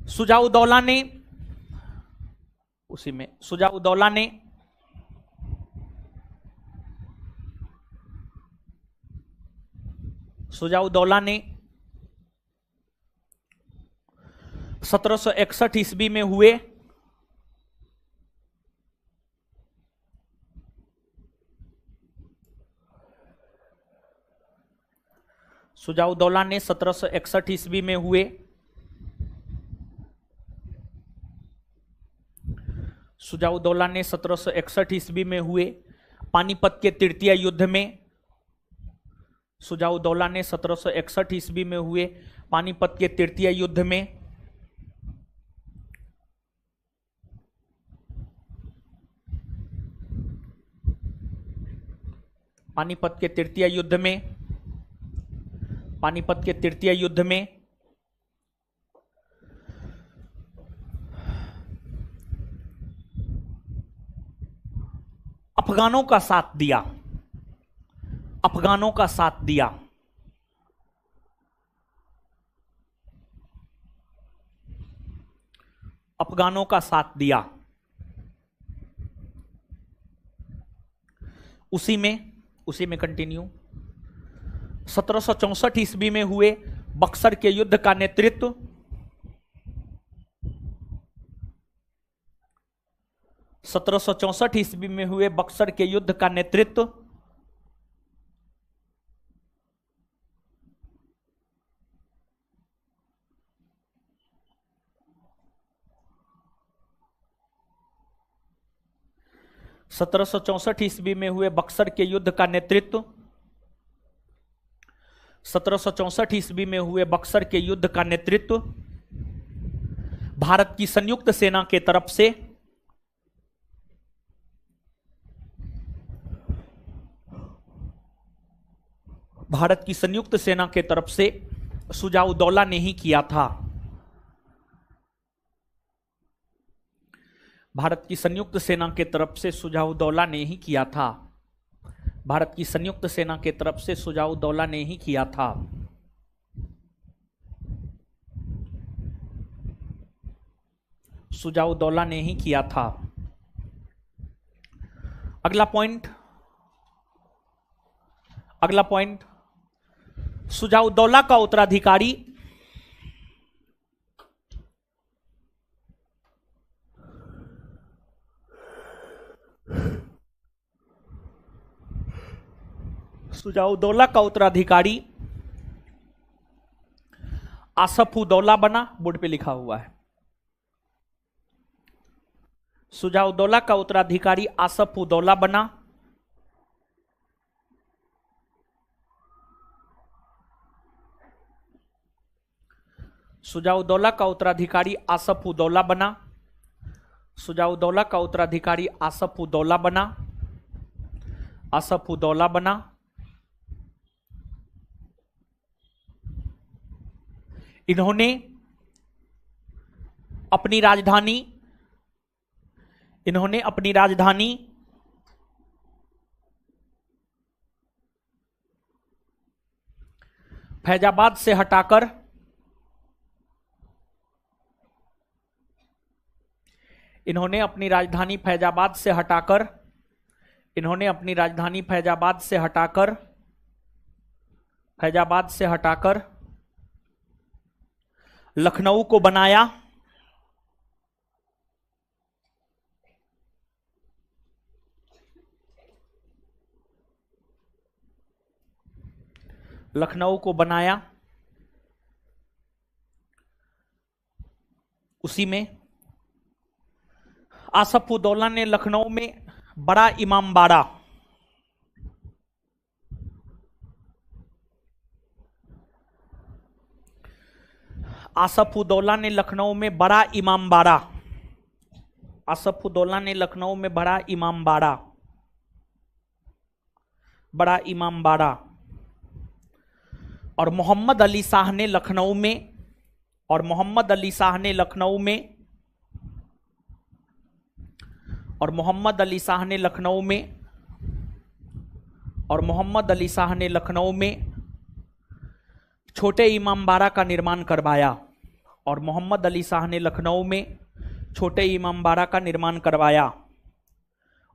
सुजाउद्दौला ने, उसी में, सुजाउद्दौला ने सुजाउद्दौला ने 1761 ईस्वी में हुए सुजाउद्दौला ने 1761 ईस्वी में हुए सुजाउद्दौला ने 1761 ईस्वी में हुए पानीपत के तृतीय युद्ध में सुजाउद्दौला ने 1761 ईस्वी में हुए पानीपत के तृतीय युद्ध में पानीपत के तृतीय युद्ध में अफगानों का साथ दिया। अफगानों का साथ दिया। अफगानों का साथ दिया। उसी में कंटिन्यू 1764 ईस्वी में हुए बक्सर के युद्ध का नेतृत्व 1764 ईस्वी में हुए बक्सर के युद्ध का नेतृत्व सत्रह सौ चौसठ ईस्वी में हुए बक्सर के युद्ध का नेतृत्व 1764 ईस्वी में हुए बक्सर के युद्ध का नेतृत्व भारत की संयुक्त सेना के तरफ से सुजाउद्दौला ने ही किया था। भारत की संयुक्त सेना के तरफ से सुजाउद्दौला ने ही किया था। भारत की संयुक्त सेना के तरफ से सुजाउद्दौला ने ही किया था। सुजाउद्दौला ने ही किया था। अगला पॉइंट सुजाउद्दौला का उत्तराधिकारी आसफ-उद-दौला बना। बोर्ड पे लिखा हुआ है। सुजाउद्दौला का उत्तराधिकारी आसफ-उद-दौला बना। सुजाउद्दौला का उत्तराधिकारी आसफ-उद-दौला बना। सुजाउद्दौला का उत्तराधिकारी आसफ-उद-दौला बना। आसफ-उद-दौला बना। इन्होंने अपनी राजधानी फैजाबाद से हटाकर इन्होंने अपनी राजधानी फैजाबाद से हटाकर लखनऊ को बनाया। उसी में आसफ-उद-दौला ने लखनऊ में बड़ा इमामबाड़ा आसफ-उद-दौला ने लखनऊ में बड़ा इमामबाड़ा और मोहम्मद अली शाह ने लखनऊ में छोटे इमामबाड़ा का निर्माण करवाया। और मोहम्मद अली शाह ने लखनऊ में छोटे इमामबाड़ा का निर्माण करवाया।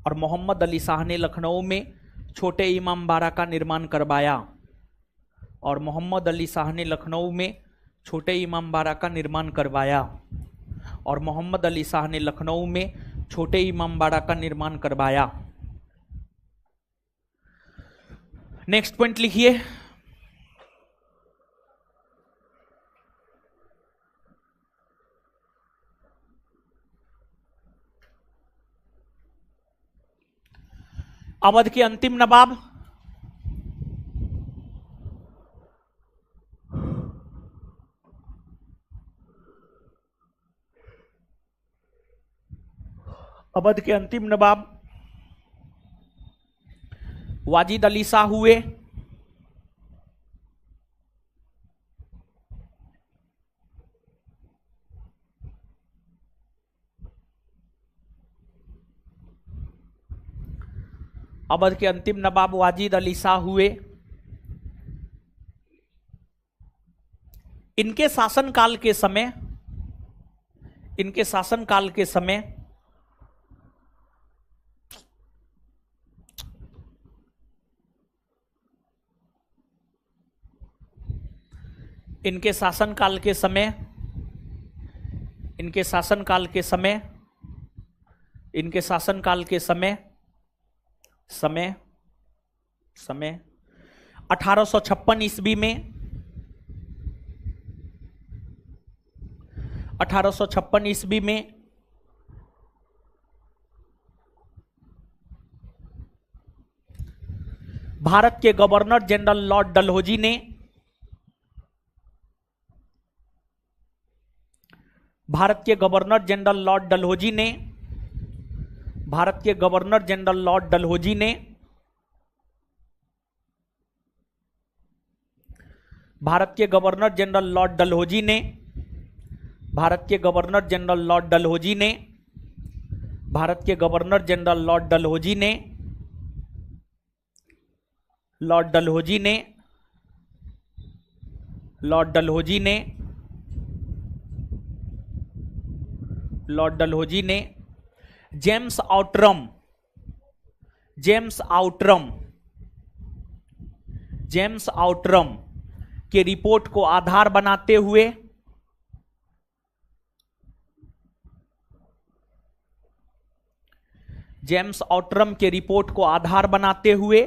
और मोहम्मद अली शाह ने लखनऊ में छोटे इमामबाड़ा का निर्माण करवाया। और मोहम्मद अली शाह ने लखनऊ में छोटे इमामबाड़ा का निर्माण करवाया। और मोहम्मद अली शाह ने लखनऊ में छोटे इमामबाड़ा का निर्माण करवाया। नेक्स्ट पॉइंट लिखिए। अवध के अंतिम नवाब अवध के अंतिम नवाब वाजिद अली शाह हुए। अवध के अंतिम नवाब वाजिद अली शाह हुए। इनके शासनकाल के समय इनके शासनकाल के समय इनके शासनकाल के समय इनके शासनकाल के समय इनके शासनकाल के समय समय समय 1856 ईस्वी में 1856 ईस्वी में भारत के गवर्नर जनरल लॉर्ड डलहौजी ने भारत के गवर्नर जनरल लॉर्ड डलहौजी ने भारत के गवर्नर जनरल लॉर्ड डलहौजी ने भारत के गवर्नर जनरल लॉर्ड डलहौजी ने भारत के गवर्नर जनरल लॉर्ड डलहौजी ने भारत के गवर्नर जनरल लॉर्ड डलहौजी ने लॉर्ड डलहौजी ने लॉर्ड डलहौजी ने लॉर्ड डलहौजी ने जेम्स आउटरम के रिपोर्ट को आधार बनाते हुए जेम्स आउटरम के रिपोर्ट को आधार बनाते हुए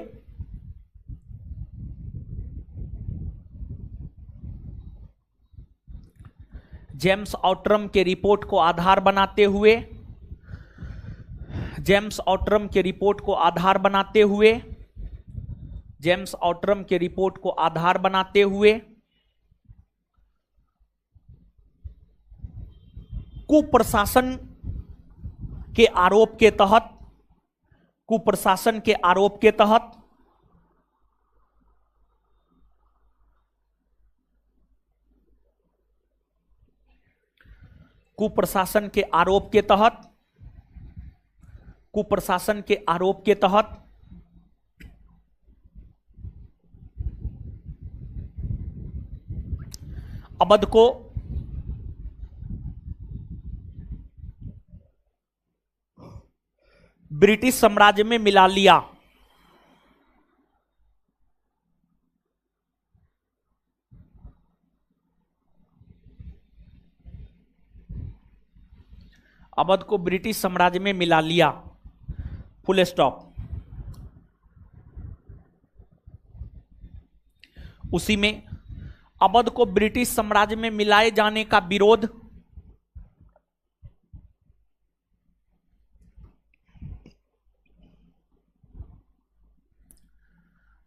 जेम्स आउटरम के रिपोर्ट को आधार बनाते हुए जेम्स आउटरम के रिपोर्ट को आधार बनाते हुए जेम्स आउटरम के रिपोर्ट को आधार बनाते हुए कुप्रशासन के आरोप के तहत कुप्रशासन के आरोप के तहत कुप्रशासन के आरोप के तहत कुप्रशासन के आरोप के तहत अवध को ब्रिटिश साम्राज्य में मिला लिया। अवध को ब्रिटिश साम्राज्य में मिला लिया। Full stop. उसी में अवध को ब्रिटिश साम्राज्य में मिलाए जाने का विरोध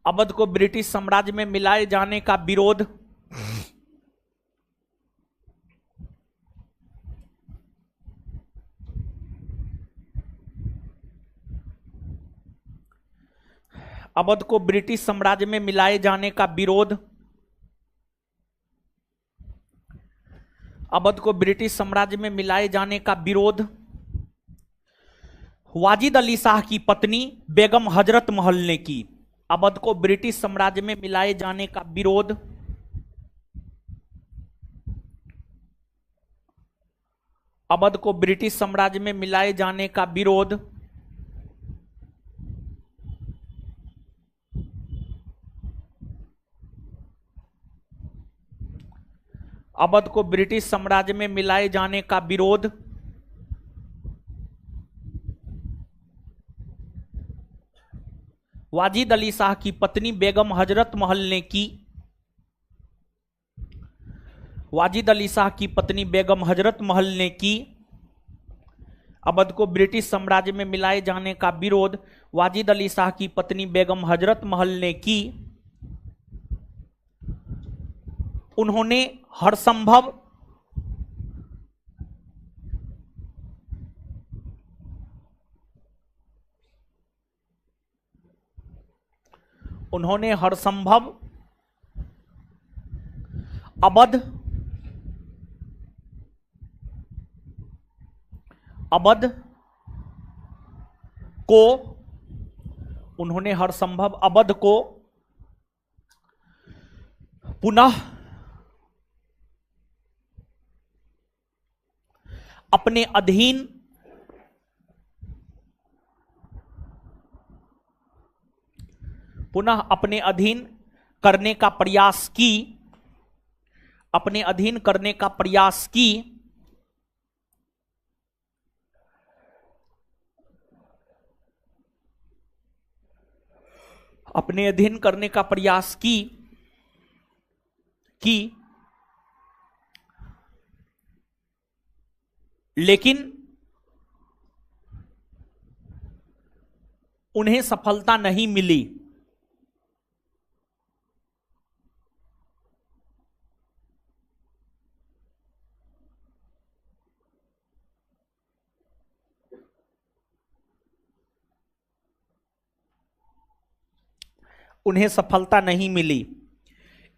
अवध को ब्रिटिश साम्राज्य में मिलाए जाने का विरोध अवध को ब्रिटिश साम्राज्य में मिलाए जाने का विरोध अवध को ब्रिटिश साम्राज्य में मिलाए जाने का विरोध वाजिद अली शाह की पत्नी बेगम हजरत महल ने की। अवध को ब्रिटिश साम्राज्य में मिलाए जाने का विरोध अवध को ब्रिटिश साम्राज्य में मिलाए जाने का विरोध अवध को ब्रिटिश साम्राज्य में मिलाए जाने का विरोध वाजिद अली शाह की पत्नी बेगम हजरत महल ने की। वाजिद अली शाह की पत्नी बेगम हजरत महल ने की। अवध को ब्रिटिश साम्राज्य में मिलाए जाने का विरोध वाजिद अली शाह की पत्नी बेगम हजरत महल ने की। उन्होंने हर संभव उन्होंने हर संभव अवध को उन्होंने हर संभव अवध को पुनः अपने अधीन करने का प्रयास की, अपने अधीन करने का प्रयास की, अपने अधीन करने का प्रयास की लेकिन उन्हें सफलता नहीं मिली। उन्हें सफलता नहीं मिली,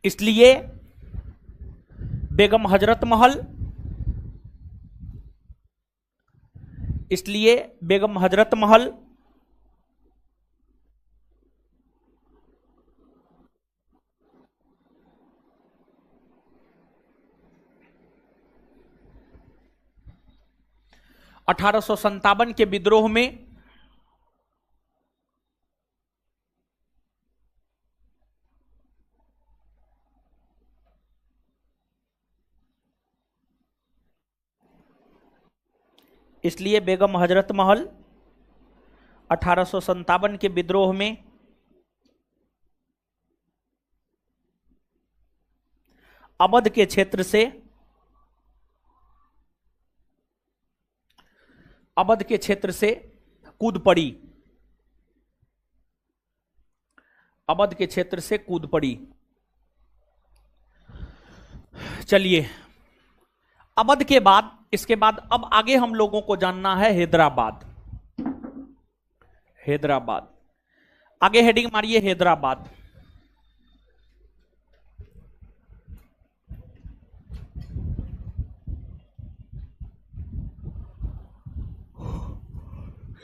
इसलिए बेगम हजरत महल 1857 के विद्रोह में इसलिए बेगम हजरत महल 1857 के विद्रोह में अवध के क्षेत्र से कूद पड़ी। अवध के क्षेत्र से कूद पड़ी। चलिए, अवध के बाद, इसके बाद अब आगे हम लोगों को जानना है हैदराबाद। हैदराबाद, आगे हेडिंग मारिए हैदराबाद।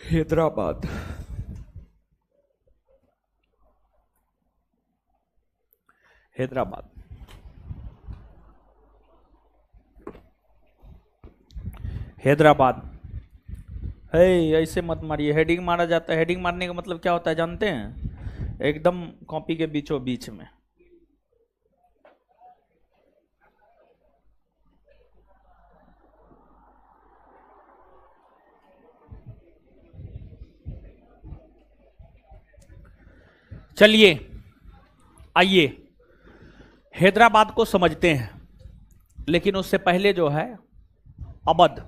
हैदराबाद, हैदराबाद, हैदराबाद। है, ऐसे मत मारिए, हेडिंग मारा जाता है। हेडिंग मारने का मतलब क्या होता है जानते हैं? एकदम कॉपी के बीचों बीच में। चलिए, आइए हैदराबाद को समझते हैं, लेकिन उससे पहले जो है अवध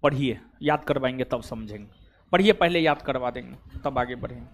पढ़िए, याद करवाएंगे तब समझेंगे। पढ़िए, पहले याद करवा देंगे तब आगे बढ़ेंगे।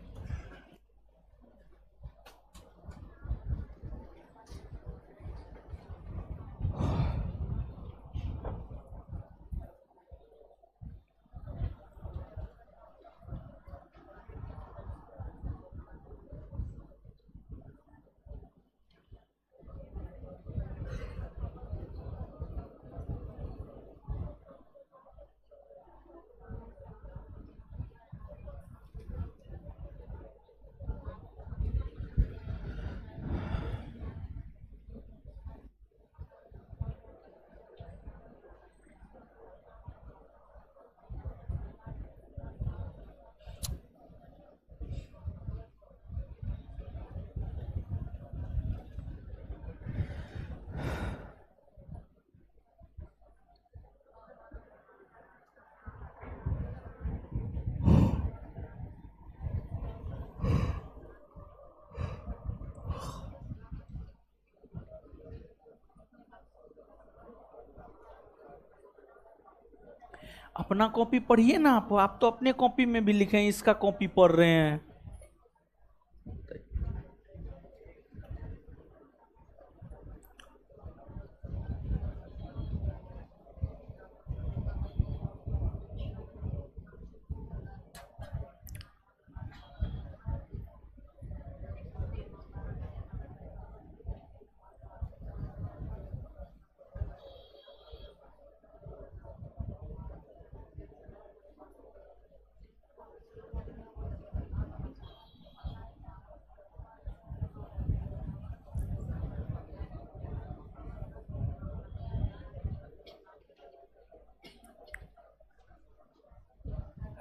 अपना कॉपी पढ़िए ना। आप तो अपने कॉपी में भी लिखे हैं, इसका कॉपी पढ़ रहे हैं।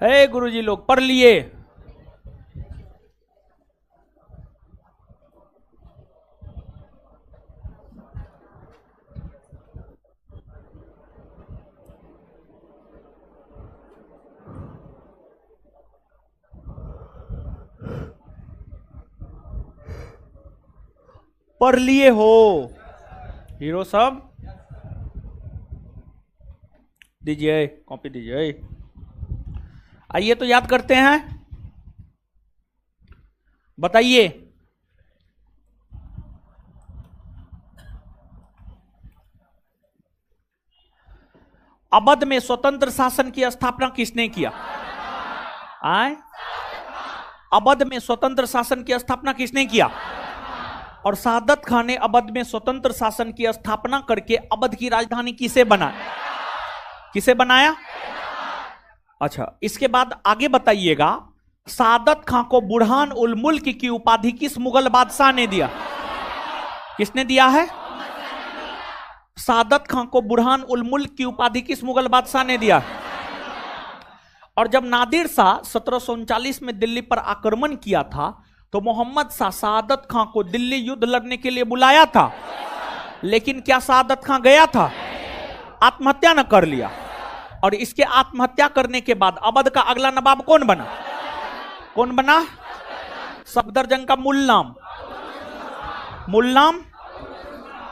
हे गुरुजी लोग पढ़ लिए? पढ़ लिए हो हीरो सब? दीजिए कॉपी दीजिए। आइए तो याद करते हैं। बताइए अवध में स्वतंत्र शासन की स्थापना किसने किया? आए अवध में स्वतंत्र शासन की स्थापना किसने किया? और सादत खान ने अवध में स्वतंत्र शासन की स्थापना करके अवध की राजधानी किसे बनाया? किसे बनाया? अच्छा, इसके बाद आगे बताइएगा, सादत खान को बुरहान उल मुल्क की उपाधि किस मुगल बादशाह ने दिया? किसने दिया है? सादत खान को बुरहान उल मुल्क की उपाधि किस मुगल बादशाह ने दिया? और जब नादिर शाह 1739 में दिल्ली पर आक्रमण किया था तो मोहम्मद शाह सादत खान को दिल्ली युद्ध लड़ने के लिए बुलाया था, लेकिन क्या सादत खान गया था? आत्महत्या न कर लिया। और इसके आत्महत्या करने के बाद अवध का अगला नवाब कौन बना? कौन बना? सफदरजंग का मूल नाम? मूल नाम?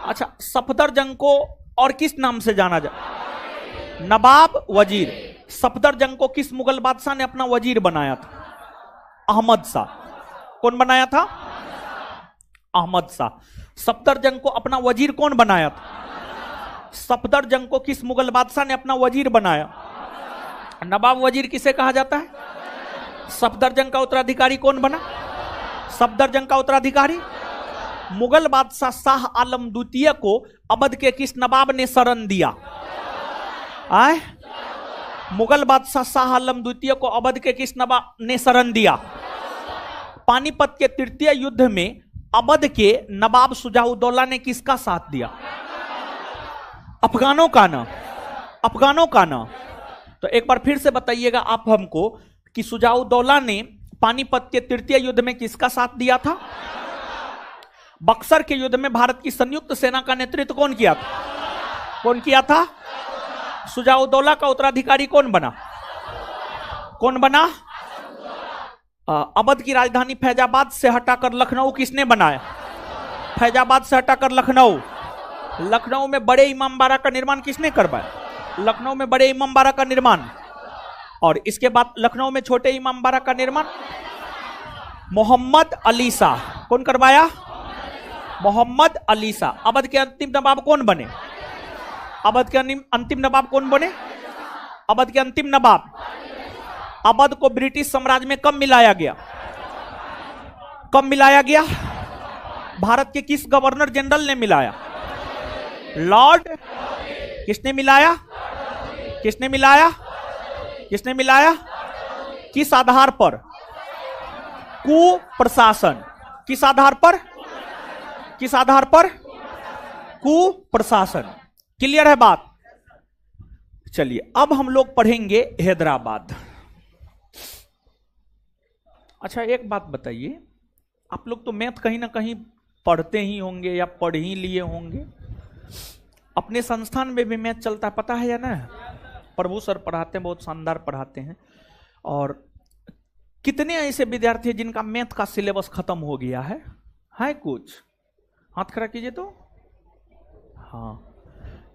अच्छा, सफदरजंग को और किस नाम से जाना जाए? नवाब वजीर। सफदरजंग को किस मुगल बादशाह ने अपना वजीर बनाया था? अहमद शाह। कौन बनाया था? अहमद शाह। सफदरजंग को अपना वजीर कौन बनाया था? सफदरजंग को किस मुगल बादशाह ने अपना वजीर बनाया? नवाब वजीर किसे कहा जाता है? सफदरजंग का उत्तराधिकारी कौन बना? सफदरजंग का उत्तराधिकारी मुगल बादशाह शाह आलम द्वितीय को अवध के किस नवाब ने शरण दिया? आए मुगल बादशाह शाह आलम द्वितीय को अवध के किस नवाब ने शरण दिया? पानीपत के तृतीय युद्ध में अवध के नवाब शुजाउद्दौला ने किसका साथ दिया? अफगानों का ना? अफगानों का ना? तो एक बार फिर से बताइएगा आप हमको कि शुजाउद्दौला ने पानीपत के तृतीय युद्ध में किसका साथ दिया था? बक्सर के युद्ध में भारत की संयुक्त सेना का नेतृत्व कौन किया था? कौन किया था? शुजाउद्दौला का उत्तराधिकारी कौन बना? कौन बना? अवध की राजधानी फैजाबाद से हटाकर लखनऊ किसने बनाया? फैजाबाद से हटाकर लखनऊ। लखनऊ में बड़े इमामबाड़ा का निर्माण किसने करवाया? लखनऊ में बड़े इमामबाड़ा का निर्माण। और इसके बाद लखनऊ में छोटे इमामबाड़ा का निर्माण मोहम्मद अली शाह। कौन करवाया? मोहम्मद अली शाह। अवध के अंतिम नवाब कौन बने? अवध के अंतिम नवाब कौन बने? अवध के अंतिम नवाब। अवध को ब्रिटिश साम्राज्य में कब मिलाया गया? कब मिलाया गया? भारत के किस गवर्नर जनरल ने मिलाया? लॉर्ड। किसने मिलाया? किसने मिलाया? किसने मिलाया? किस आधार पर? कुप्रशासन। किस आधार पर? किस आधार पर? कुप्रशासन। क्लियर है बात? चलिए अब हम लोग पढ़ेंगे हैदराबाद। अच्छा एक बात बताइए, आप लोग तो मैथ कहीं ना कहीं पढ़ते ही होंगे या पढ़ ही लिए होंगे। अपने संस्थान में भी मैथ चलता है, पता है या ना? प्रभु सर पढ़ाते हैं, बहुत शानदार पढ़ाते हैं। और कितने ऐसे विद्यार्थी हैं जिनका मैथ का सिलेबस खत्म हो गया है? है कुछ? हाथ खड़ा कीजिए तो। हाँ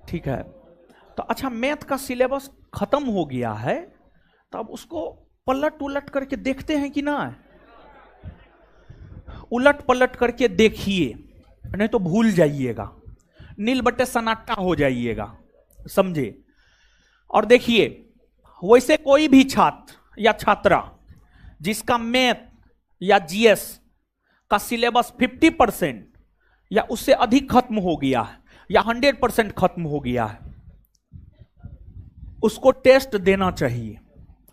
ठीक है। तो अच्छा, मैथ का सिलेबस खत्म हो गया है तो अब उसको पलट उलट करके देखते हैं कि ना? उलट पलट करके देखिए, नहीं तो भूल जाइएगा, नील बट्टे सन्नाटा हो जाइएगा, समझे? और देखिए, वैसे कोई भी छात्र या छात्रा जिसका मैथ या जीएस का सिलेबस 50% या उससे अधिक खत्म हो गया है या 100% खत्म हो गया है, उसको टेस्ट देना चाहिए।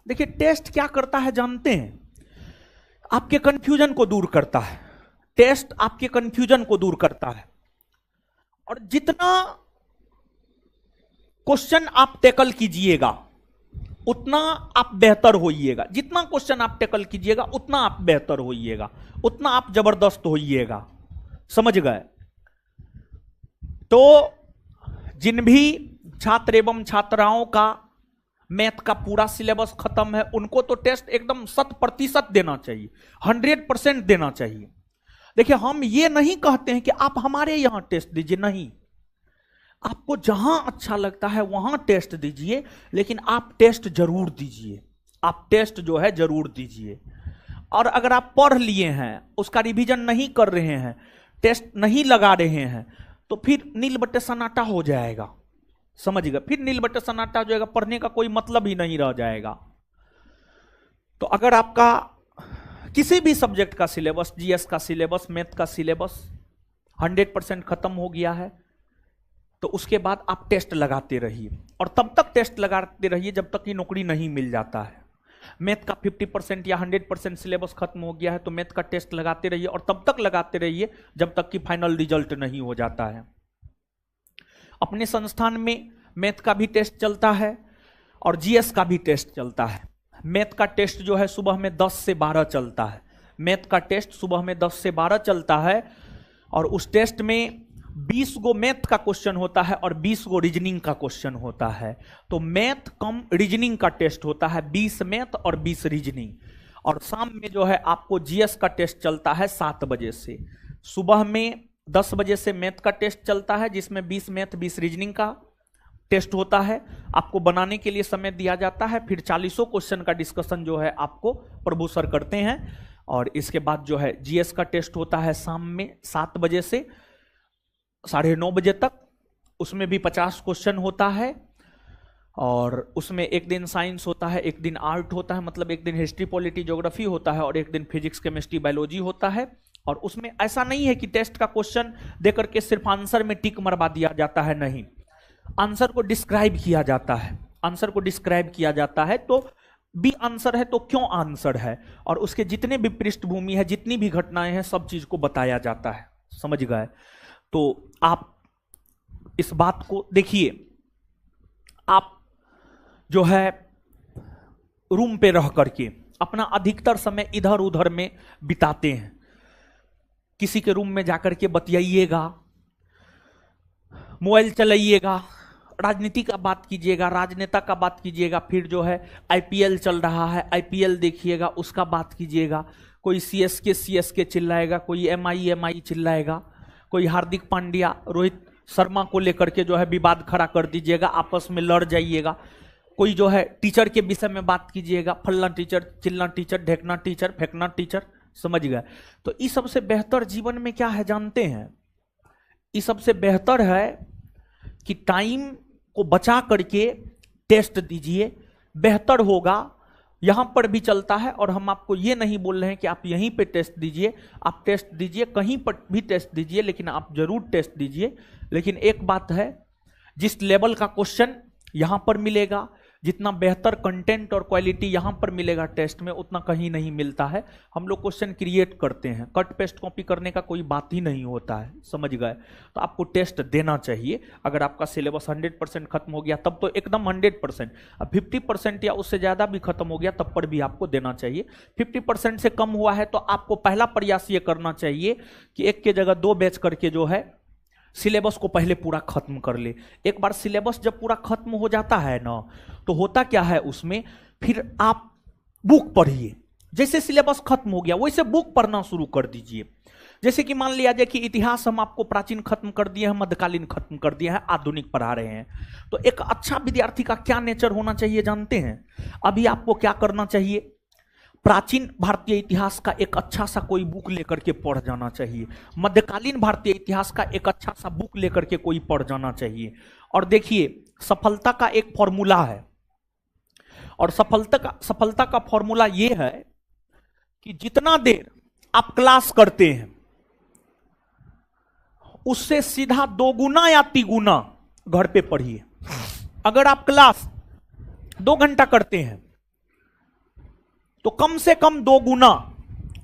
देखिए टेस्ट क्या करता है जानते हैं? आपके कंफ्यूजन को दूर करता है। टेस्ट आपके कंफ्यूजन को दूर करता है। और जितना क्वेश्चन आप टैकल कीजिएगा उतना आप बेहतर होइएगा। जितना क्वेश्चन आप टैकल कीजिएगा उतना आप बेहतर होइएगा, उतना आप जबरदस्त होइएगा। समझ गए? तो जिन भी छात्र एवं छात्राओं का मैथ का पूरा सिलेबस खत्म है उनको तो टेस्ट एकदम 100% देना चाहिए, 100% देना चाहिए। देखिए, हम ये नहीं कहते हैं कि आप हमारे यहां टेस्ट दीजिए, नहीं, आपको जहां अच्छा लगता है वहां टेस्ट दीजिए, लेकिन आप टेस्ट जरूर दीजिए, आप टेस्ट जो है जरूर दीजिए। और अगर आप पढ़ लिए हैं, उसका रिवीजन नहीं कर रहे हैं, टेस्ट नहीं लगा रहे हैं, तो फिर नील बट्टे सन्नाटा हो जाएगा। समझ गए? फिर नील बट्टे सन्नाटा हो जाएगा, पढ़ने का कोई मतलब ही नहीं रह जाएगा। तो अगर आपका किसी भी सब्जेक्ट का सिलेबस, जीएस का सिलेबस, मैथ का सिलेबस 100% खत्म हो गया है, तो उसके बाद आप टेस्ट लगाते रहिए, और तब तक टेस्ट लगाते रहिए जब तक कि नौकरी नहीं मिल जाता है। मैथ का 50% या 100% सिलेबस खत्म हो गया है तो मैथ का टेस्ट लगाते रहिए, और तब तक लगाते रहिए जब तक कि फाइनल रिजल्ट नहीं हो जाता है। अपने संस्थान में मैथ का भी टेस्ट चलता है और जीएस का भी टेस्ट चलता है। मैथ का टेस्ट जो है सुबह में 10 से 12 चलता है। मैथ का टेस्ट सुबह में 10 से 12 चलता है, और उस टेस्ट में 20 गो मैथ का क्वेश्चन होता है और 20 गो रीजनिंग का क्वेश्चन होता है। तो मैथ कम रीजनिंग का टेस्ट होता है, 20 मैथ और 20 रीजनिंग। और शाम में जो है आपको जीएस का टेस्ट चलता है 7 बजे से। सुबह में 10 बजे से मैथ का टेस्ट चलता है, जिसमें 20 मैथ 20 रीजनिंग का टेस्ट होता है। आपको बनाने के लिए समय दिया जाता है, फिर 40 क्वेश्चन का डिस्कशन जो है आपको प्रभु सर करते हैं। और इसके बाद जो है जीएस का टेस्ट होता है शाम में 7 बजे से 9:30 बजे तक। उसमें भी 50 क्वेश्चन होता है, और उसमें एक दिन साइंस होता है, एक दिन आर्ट होता है, मतलब एक दिन हिस्ट्री पॉलिटी ज्योग्राफी होता है, और एक दिन फिजिक्स केमिस्ट्री बायोलॉजी होता है। और उसमें ऐसा नहीं है कि टेस्ट का क्वेश्चन देकर के सिर्फ आंसर में टिक मरवा दिया जाता है, नहीं, आंसर को डिस्क्राइब किया जाता है। आंसर को डिस्क्राइब किया जाता है, तो भी आंसर है तो क्यों आंसर है, और उसके जितने भी पृष्ठभूमि है, जितनी भी घटनाएं हैं, सब चीज को बताया जाता है। समझ गए? तो आप इस बात को देखिए, आप जो है रूम पे रह करके अपना अधिकतर समय इधर उधर में बिताते हैं। किसी के रूम में जाकर के बतियाइएगा, मोबाइल चलाइएगा, राजनीति का बात कीजिएगा, राजनेता का बात कीजिएगा, फिर जो है आईपीएल चल रहा है, आईपीएल देखिएगा, उसका बात कीजिएगा। कोई सीएसके चिल्लाएगा, कोई एमआई चिल्लाएगा, कोई हार्दिक पांड्या, रोहित शर्मा को लेकर के जो है विवाद खड़ा कर दीजिएगा, आपस में लड़ जाइएगा। कोई जो है टीचर के विषय में बात कीजिएगा, फलना टीचर, चिल्ला टीचर, ढेकना टीचर, फेंकना टीचर। समझ गए? तो इस सबसे बेहतर जीवन में क्या है जानते हैं? इस सबसे बेहतर है कि टाइम को बचा करके टेस्ट दीजिए, बेहतर होगा। यहां पर भी चलता है, और हम आपको ये नहीं बोल रहे हैं कि आप यहीं पे टेस्ट दीजिए, आप टेस्ट दीजिए, कहीं पर भी टेस्ट दीजिए, लेकिन आप जरूर टेस्ट दीजिए। लेकिन एक बात है, जिस लेवल का क्वेश्चन यहां पर मिलेगा, जितना बेहतर कंटेंट और क्वालिटी यहां पर मिलेगा टेस्ट में, उतना कहीं नहीं मिलता है। हम लोग क्वेश्चन क्रिएट करते हैं, कट पेस्ट कॉपी करने का कोई बात ही नहीं होता है। समझ गए? तो आपको टेस्ट देना चाहिए। अगर आपका सिलेबस 100% खत्म हो गया तब तो एकदम 100%, अब 50% या उससे ज्यादा भी खत्म हो गया तब पर भी आपको देना चाहिए। 50% से कम हुआ है तो आपको पहला प्रयास ये करना चाहिए कि एक के जगह 2 बैच करके जो है सिलेबस को पहले पूरा खत्म कर ले। एक बार सिलेबस जब पूरा खत्म हो जाता है ना, तो होता क्या है उसमें, फिर आप बुक पढ़िए। जैसे सिलेबस खत्म हो गया वैसे बुक पढ़ना शुरू कर दीजिए। जैसे कि मान लिया जाए कि इतिहास हम आपको प्राचीन खत्म कर दिए हैं, मध्यकालीन खत्म कर दिया है, आधुनिक पढ़ा रहे हैं, तो एक अच्छा विद्यार्थी का क्या नेचर होना चाहिए जानते हैं? अभी आपको क्या करना चाहिए? प्राचीन भारतीय इतिहास का एक अच्छा सा कोई बुक लेकर के पढ़ जाना चाहिए, मध्यकालीन भारतीय इतिहास का एक अच्छा सा बुक लेकर के कोई पढ़ जाना चाहिए। और देखिए, सफलता का एक फॉर्मूला है, और सफलता का फॉर्मूला यह है कि जितना देर आप क्लास करते हैं उससे सीधा 2 गुना या 3 गुना घर पे पढ़िए। अगर आप क्लास 2 घंटा करते हैं तो कम से कम 2 गुना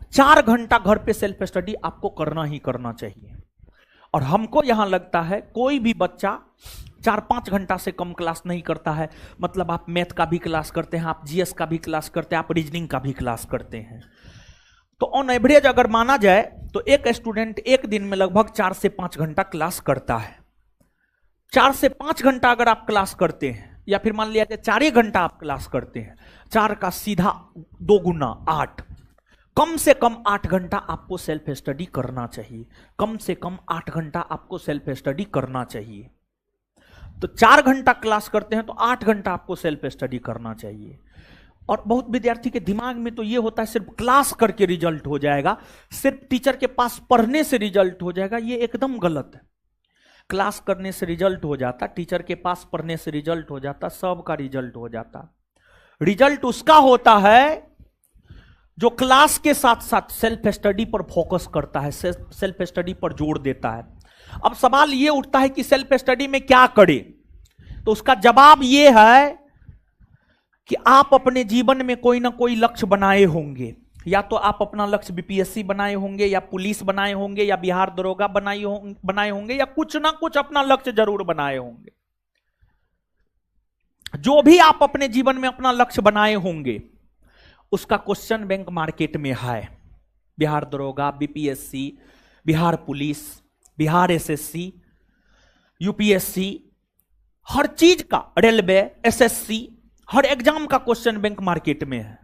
4 घंटा घर पे सेल्फ स्टडी आपको करना ही करना चाहिए। और हमको यहां लगता है कोई भी बच्चा 4-5 घंटा से कम क्लास नहीं करता है, मतलब आप मैथ का भी क्लास करते हैं, आप जीएस का भी क्लास करते हैं, आप रीजनिंग का भी क्लास करते हैं। तो ऑन एवरेज अगर माना जाए तो एक स्टूडेंट एक दिन में लगभग 4 से 5 घंटा क्लास करता है। 4 से 5 घंटा अगर आप क्लास करते हैं, या फिर मान लिया जाए 4 घंटा आप क्लास करते हैं, 4 का सीधा 2 गुना 8, कम से कम 8 घंटा आपको सेल्फ स्टडी करना चाहिए। कम से कम 8 घंटा आपको सेल्फ स्टडी करना चाहिए। तो 4 घंटा क्लास करते हैं तो 8 घंटा आपको सेल्फ स्टडी करना चाहिए। और बहुत विद्यार्थी के दिमाग में तो ये होता है सिर्फ क्लास करके रिजल्ट हो जाएगा, सिर्फ टीचर के पास पढ़ने से रिजल्ट हो जाएगा। ये एकदम गलत है। क्लास करने से रिजल्ट हो जाता, टीचर के पास पढ़ने से रिजल्ट हो जाता, सबका रिजल्ट हो जाता। रिजल्ट उसका होता है जो क्लास के साथ साथ सेल्फ स्टडी पर फोकस करता है, सेल्फ स्टडी पर जोर देता है। अब सवाल ये उठता है कि सेल्फ स्टडी में क्या करें, तो उसका जवाब ये है कि आप अपने जीवन में कोई ना कोई लक्ष्य बनाए होंगे। या तो आप अपना लक्ष्य बीपीएससी बनाए होंगे, या पुलिस बनाए होंगे, या बिहार दरोगा बनाए होंगे, या कुछ ना कुछ अपना लक्ष्य जरूर बनाए होंगे। जो भी आप अपने जीवन में अपना लक्ष्य बनाए होंगे उसका क्वेश्चन बैंक मार्केट में है। बिहार दरोगा, BPSC, Bihar police, Bihar SSC, UPSC, हर चीज का, रेलवे, एसएससी, हर एग्जाम का क्वेश्चन बैंक मार्केट में है।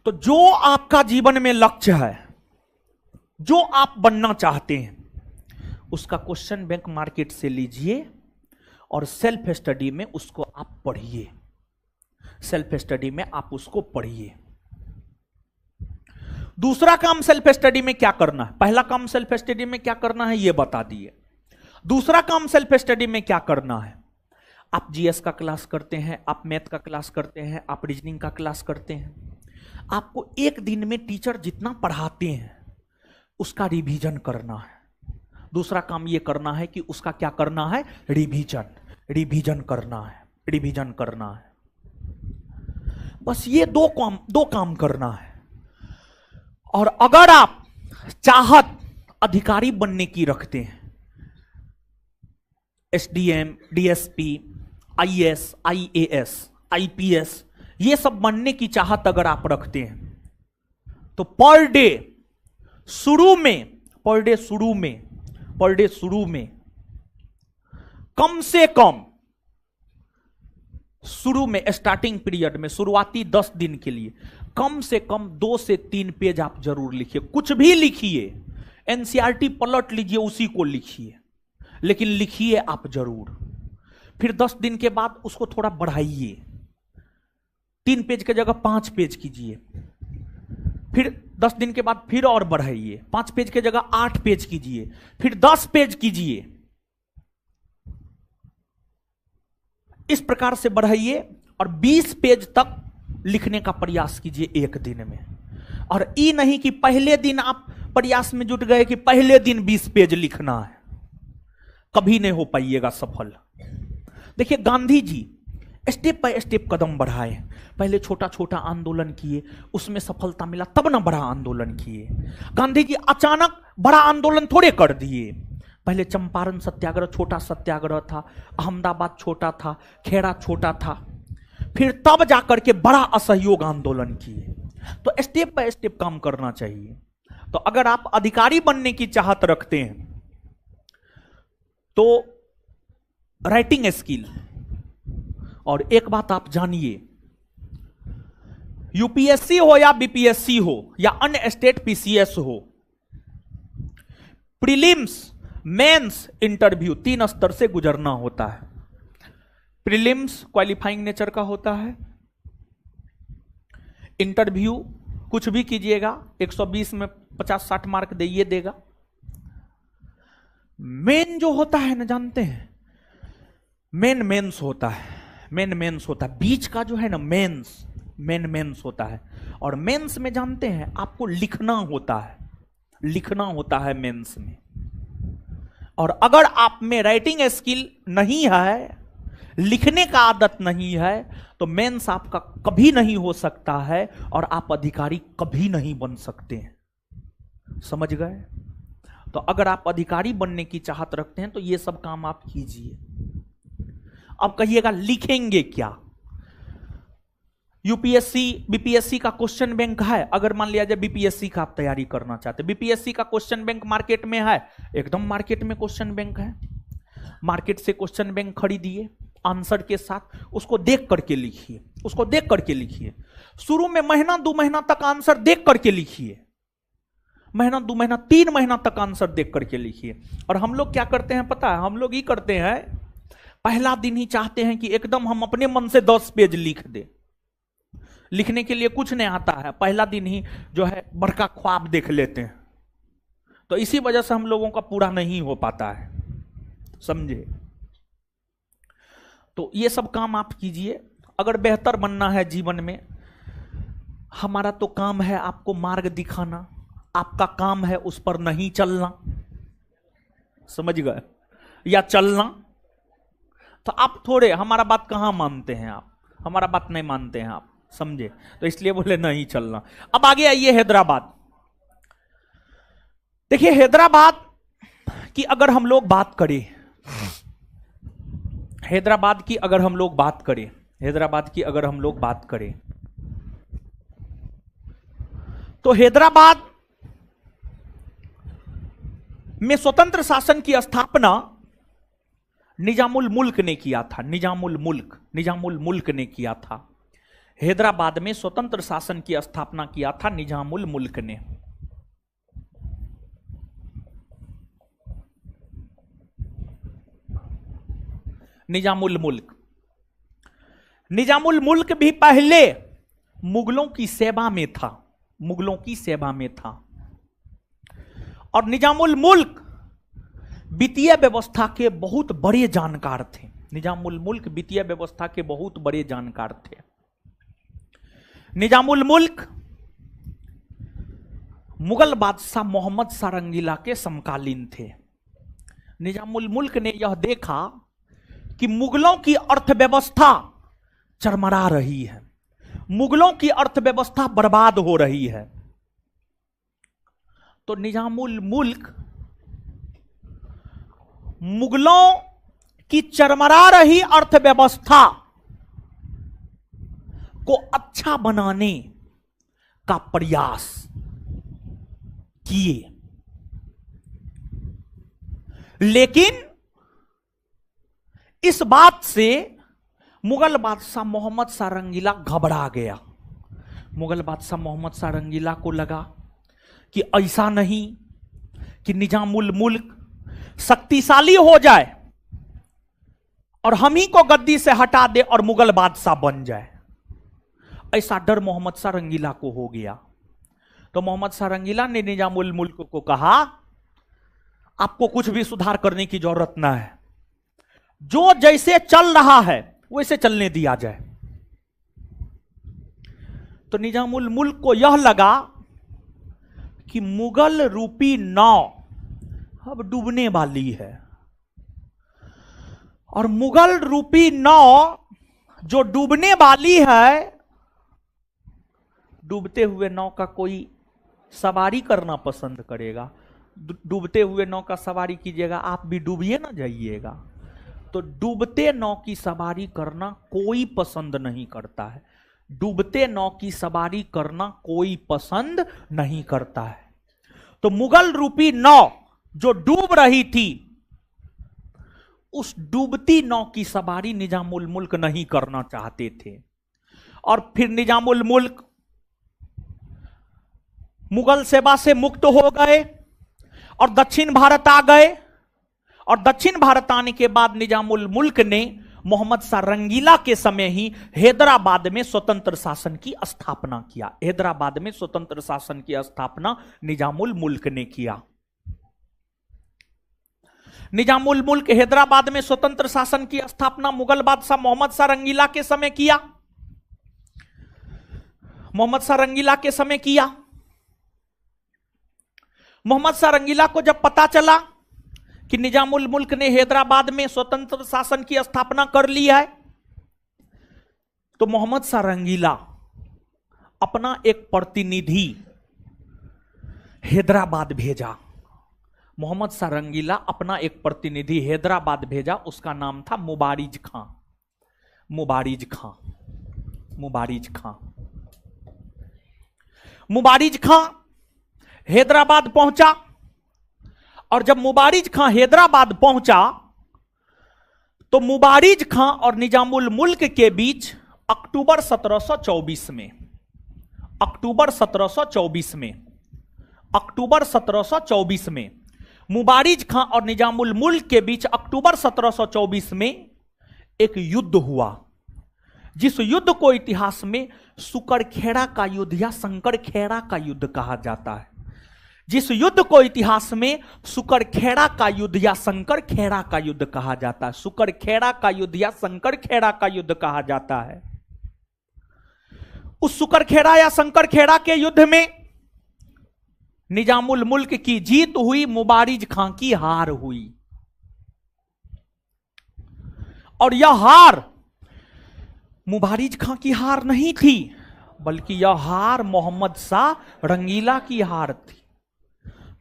तो जो आपका जीवन में लक्ष्य है, जो आप बनना चाहते हैं, उसका क्वेश्चन बैंक मार्केट से लीजिए और सेल्फ स्टडी में उसको आप पढ़िए। सेल्फ स्टडी में आप उसको पढ़िए। दूसरा काम सेल्फ स्टडी में क्या करना है? पहला काम सेल्फ स्टडी में क्या करना है यह बता दिए। दूसरा काम सेल्फ स्टडी में क्या करना है? आप जीएस का क्लास करते हैं, आप मैथ का क्लास करते हैं, आप रीजनिंग का क्लास करते हैं। आपको एक दिन में टीचर जितना पढ़ाते हैं उसका रिवीजन करना है। दूसरा काम यह करना है कि उसका क्या करना है? रिवीजन करना है, रिवीजन करना है। बस ये दो काम करना है। और अगर आप चाहत अधिकारी बनने की रखते हैं, SDM, DSP, IAS, IAS, IPS, ये सब बनने की चाहत अगर आप रखते हैं, तो पर डे शुरू में कम से कम, शुरू में स्टार्टिंग पीरियड में, शुरुआती 10 दिन के लिए कम से कम 2 से 3 पेज आप जरूर लिखिए। कुछ भी लिखिए, एनसीईआरटी पलट लीजिए, उसी को लिखिए, लेकिन लिखिए आप जरूर। फिर 10 दिन के बाद उसको थोड़ा बढ़ाइए, 3 पेज की जगह 5 पेज कीजिए। फिर 10 दिन के बाद फिर और बढ़ाइए, 5 पेज की जगह 8 पेज कीजिए, फिर 10 पेज कीजिए। इस प्रकार से बढ़ाइए और 20 पेज तक लिखने का प्रयास कीजिए एक दिन में। और ये नहीं कि पहले दिन आप प्रयास में जुट गए कि पहले दिन 20 पेज लिखना है, कभी नहीं हो पाइएगा सफल। देखिए, Gandhi ji step by step कदम बढ़ाए। पहले छोटा छोटा आंदोलन किए, उसमें सफलता मिला, तब ना बड़ा आंदोलन किए। गांधी जी अचानक बड़ा आंदोलन थोड़े कर दिए। पहले चंपारण सत्याग्रह छोटा सत्याग्रह था, अहमदाबाद छोटा था, खेड़ा छोटा था, फिर तब जाकर के बड़ा असहयोग आंदोलन किए। तो स्टेप बाय स्टेप काम करना चाहिए। तो अगर आप अधिकारी बनने की चाहत रखते हैं तो राइटिंग स्किल, और एक बात आप जानिए, यूपीएससी हो या बीपीएससी हो या अन्य स्टेट पीसीएस हो, प्रीलिम्स, मेंस, इंटरव्यू 3 स्तर से गुजरना होता है। प्रीलिम्स क्वालिफाइंग नेचर का होता है। इंटरव्यू कुछ भी कीजिएगा 120 में 50-60 मार्क दे देगा। मेन जो होता है ना, जानते हैं, मेंस होता है, मेंस होता है। बीच का जो है ना मेंस होता है। और मेंस में जानते हैं आपको लिखना होता है मेंस में। और अगर आप में राइटिंग स्किल नहीं है, लिखने का आदत नहीं है, तो मेंस आपका कभी नहीं हो सकता है और आप अधिकारी कभी नहीं बन सकते हैं। समझ गए? तो अगर आप अधिकारी बनने की चाहत रखते हैं तो ये सब काम आप कीजिए। अब कहिएगा लिखेंगे क्या? यूपीएससी बीपीएससी का क्वेश्चन बैंक है, अगर मान लिया जाए बीपीएससी का आप तैयारी करना चाहते हैं, बीपीएससी का क्वेश्चन बैंक मार्केट में है, एकदम मार्केट में क्वेश्चन बैंक है, मार्केट से क्वेश्चन बैंक खरीदिए आंसर के साथ, उसको देख करके लिखिए, उसको देख करके लिखिए। शुरू में महीना 2 महीना तक आंसर देख करके लिखिए, महीना 2 महीना 3 महीना तक आंसर देख करके लिखिए। और हम लोग क्या करते हैं पता है? हम लोग ये करते हैं, पहला दिन ही चाहते हैं कि एकदम हम अपने मन से 10 पेज लिख दे। लिखने के लिए कुछ नहीं आता है, पहला दिन ही जो है बड़का ख्वाब देख लेते हैं, तो इसी वजह से हम लोगों का पूरा नहीं हो पाता है, समझे? तो ये सब काम आप कीजिए। अगर बेहतर बनना है जीवन में, हमारा तो काम है आपको मार्ग दिखाना, आपका काम है उस पर नहीं चलना, समझ गए? या चलना। तो आप थोड़े हमारा बात कहां मानते हैं, आप हमारा बात नहीं मानते हैं आप, समझे? तो इसलिए बोले नहीं चलना। अब आगे आइए हैदराबाद। देखिए हैदराबाद की अगर हम लोग बात करें, हैदराबाद की अगर हम लोग बात करें, हैदराबाद की अगर हम लोग बात करें, तो हैदराबाद में स्वतंत्र शासन की स्थापना निजामुल मुल्क ने किया था। निजामुल मुल्क ने किया था। हैदराबाद में स्वतंत्र शासन की स्थापना किया था निजामुल मुल्क ने। निजामुल मुल्क भी पहले मुगलों की सेवा में था, मुगलों की सेवा में था। और निजामुल मुल्क वित्तीय व्यवस्था के बहुत बड़े जानकार थे। निजामुल मुल्क वित्तीय व्यवस्था के बहुत बड़े जानकार थे। निजामुल मुल्क मुगल बादशाह मोहम्मद शाह रंगीला के समकालीन थे। निजामुल मुल्क ने यह देखा कि मुगलों की अर्थव्यवस्था चरमरा रही है, मुगलों की अर्थव्यवस्था बर्बाद हो रही है। तो निजामुल मुल्क मुगलों की चरमरा रही अर्थव्यवस्था को अच्छा बनाने का प्रयास किए, लेकिन इस बात से मुगल बादशाह मोहम्मद शाह रंगीला घबरा गया। मुगल बादशाह मोहम्मद शाह रंगीला को लगा कि ऐसा नहीं कि निजामुल मुल्क शक्तिशाली हो जाए और हम ही को गद्दी से हटा दे और मुगल बादशाह बन जाए, ऐसा डर मोहम्मद शाह रंगीला को हो गया। तो मोहम्मद शाह रंगीला ने निजामुल मुल्क को कहा, आपको कुछ भी सुधार करने की जरूरत ना है, जो जैसे चल रहा है वैसे चलने दिया जाए। तो निजामुल मुल्क को यह लगा कि मुगल रूपी नाव अब डूबने वाली है, और मुगल रूपी नाव जो डूबने वाली है, डूबते हुए नाव का कोई सवारी करना पसंद करेगा? डूबते हुए नाव का सवारी कीजिएगा, आप भी डूबिए ना जाइएगा। तो डूबते नाव की सवारी करना कोई पसंद नहीं करता है, डूबते नाव की सवारी करना कोई पसंद नहीं करता है। तो मुगल रूपी नाव जो डूब रही थी, उस डूबती नाव की सवारी निजामुल मुल्क नहीं करना चाहते थे। और फिर निजामुल मुल्क मुगल सेवा से मुक्त हो गए और दक्षिण भारत आ गए। और दक्षिण भारत आने के बाद निजामुल मुल्क ने मोहम्मद शाह रंगीला के समय ही हैदराबाद में स्वतंत्र शासन की स्थापना किया। हैदराबाद में स्वतंत्र शासन की स्थापना निजामुल मुल्क ने किया। निजामुल मुल्क हैदराबाद में स्वतंत्र शासन की स्थापना मुगल बादशाह मोहम्मद शाह रंगीला के समय किया। मोहम्मद शाह रंगीला के समय किया। मोहम्मद शाह रंगीला को जब पता चला कि निजामुल मुल्क ने हैदराबाद में स्वतंत्र शासन की स्थापना कर ली है, तो मोहम्मद शाह रंगीला अपना एक प्रतिनिधि हैदराबाद भेजा। मोहम्मद शाह रंगीला अपना एक प्रतिनिधि हैदराबाद भेजा, उसका नाम था मुबारिज खां। मुबारिज खां, मुबारिज खां, मुबारिज खां हैदराबाद पहुंचा। और जब मुबारिज खां हैदराबाद पहुंचा तो मुबारिज खां और निजामुल मुल्क के बीच अक्टूबर 1724 में, अक्टूबर 1724 में, अक्टूबर 1724 में मुबारिज खां और निजामुल मुल्क के बीच अक्टूबर 1724 में एक युद्ध हुआ, जिस युद्ध को इतिहास में सुकरखेड़ा का युद्ध या शंकरखेड़ा का युद्ध कहा जाता है। जिस युद्ध को इतिहास में सुकरखेड़ा का युद्ध या शंकरखेड़ा का युद्ध कहा जाता है, सुकरखेड़ा का युद्ध या शंकरखेड़ा का युद्ध कहा जाता है। उस सुकरखेड़ा या शंकरखेड़ा के युद्ध में निजामुल मुल्क की जीत हुई, मुबारिज खां की हार हुई। और यह हार मुबारिज खां की हार नहीं थी, बल्कि यह हार मोहम्मद शाह रंगीला की हार थी।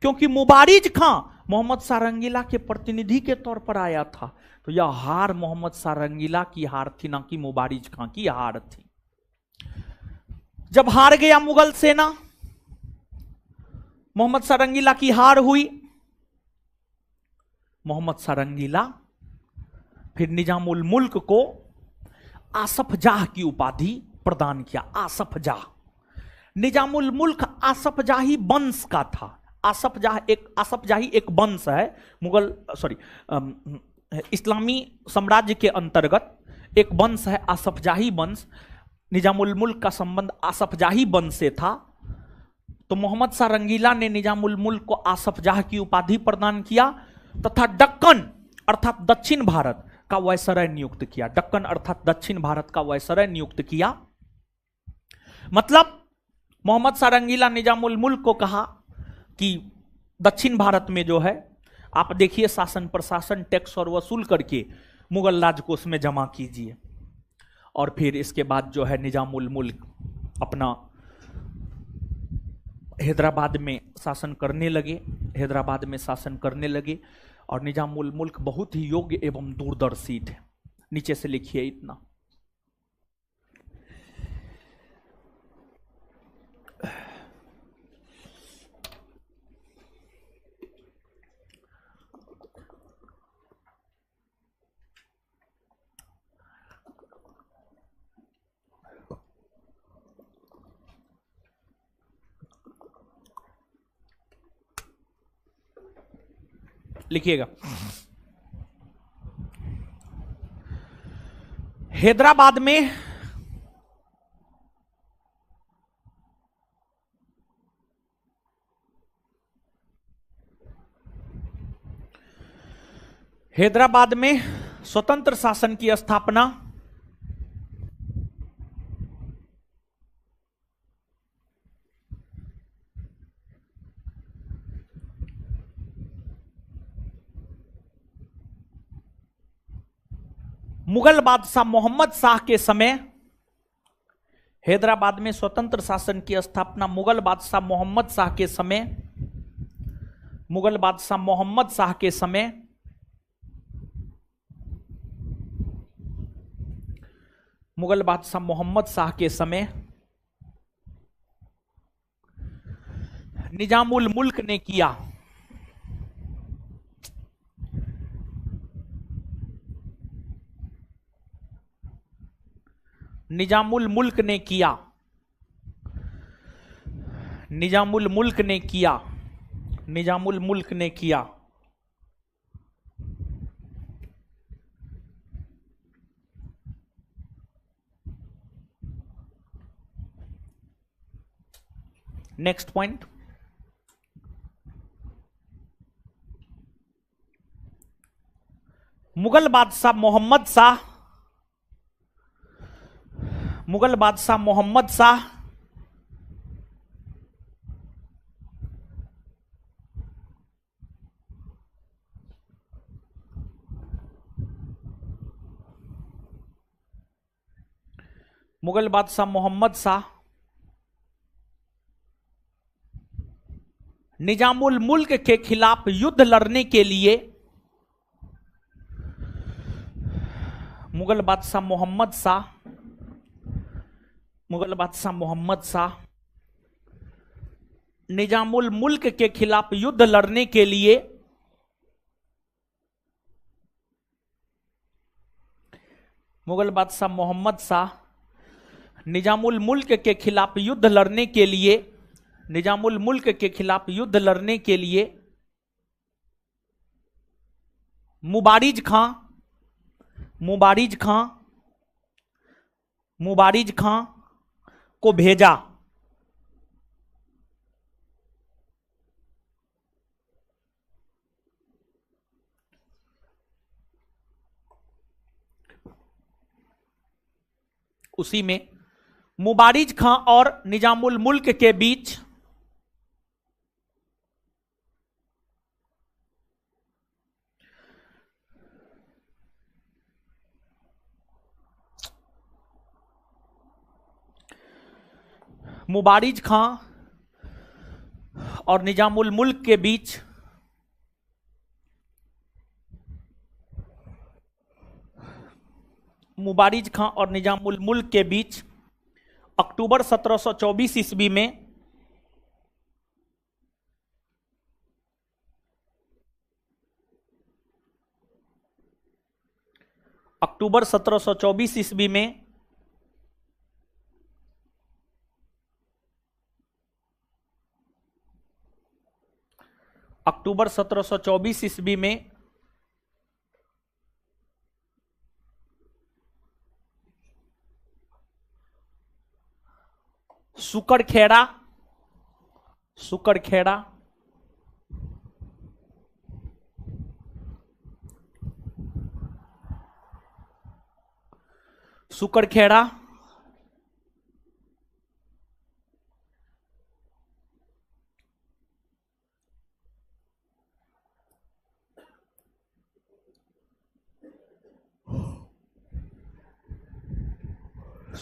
क्योंकि मुबारिज खां मोहम्मद शाह रंगीला के प्रतिनिधि के तौर पर आया था, तो यह हार मोहम्मद शाह रंगीला की हार थी, ना कि मुबारिज खां की हार थी। जब हार गया मुगल सेना, मोहम्मद शाह रंगीला की हार हुई, मोहम्मद शाह रंगीला फिर निजामुल मुल्क को आसफ जाह की उपाधि प्रदान किया। आसफ जाह, निजामुल मुल्क आसफ जाही वंश का था। आसफ जाही एक वंश है, मुगल इस्लामी साम्राज्य के अंतर्गत एक वंश है आसफ जाही वंश। निजामुल मुल्क का संबंध आसफ जाही वंश से था, तो मोहम्मद शाह रंगीला ने निजामुल मुल्क को आसफ जाह की उपाधि प्रदान किया तथा दक्कन अर्थात दक्षिण भारत का वायसराय नियुक्त किया। दक्कन अर्थात दक्षिण भारत का वायसराय नियुक्त किया। मतलब मोहम्मद शाह रंगीला निजामुल मुल्क को कहा कि दक्षिण भारत में जो है आप देखिए शासन प्रशासन टैक्स और वसूल करके मुगल राज को उसमें जमा कीजिए। और फिर इसके बाद जो है निजामुल मुल्क अपना हैदराबाद में शासन करने लगे, हैदराबाद में शासन करने लगे। और निजामुल मुल्क बहुत ही योग्य एवं दूरदर्शी थे। नीचे से लिखिए इतना, लिखिएगा। हैदराबाद में स्वतंत्र शासन की स्थापना मुगल बादशाह मोहम्मद शाह के समय, हैदराबाद में स्वतंत्र शासन की स्थापना मुगल बादशाह मोहम्मद शाह के समय, मुगल बादशाह मोहम्मद शाह के समय मुगल बादशाह मोहम्मद शाह के समय निजामुल मुल्क ने किया। निजामुल मुल्क ने किया, निजामुल मुल्क ने किया, निजामुल मुल्क ने किया नेक्स्ट पॉइंट, मुगल बादशाह मोहम्मद शाह, मुगल बादशाह मोहम्मद शाह मुगल बादशाह मोहम्मद शाह निजामुल मुल्क के खिलाफ युद्ध लड़ने के लिए मुगल बादशाह मोहम्मद शाह निजामुल मुल्क के खिलाफ युद्ध लड़ने के लिए मुगल बादशाह मोहम्मद शाह निजामुल मुल्क के खिलाफ युद्ध लड़ने के लिए मुबारिज खां को भेजा। उसी में मुबारिज खां और निजामुल मुल्क के बीच मुबारिज खां और निजामुल मुल्क के बीच अक्टूबर 1724 ईस्वी में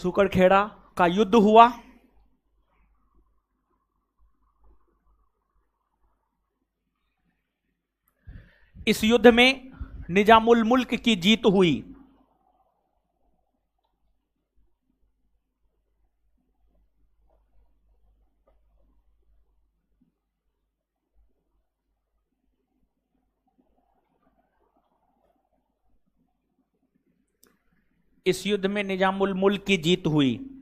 सुकरखेड़ा का युद्ध हुआ। इस युद्ध में निजामुल मुल्क की जीत हुई। इस युद्ध में निजामुल मुल्क की जीत हुई।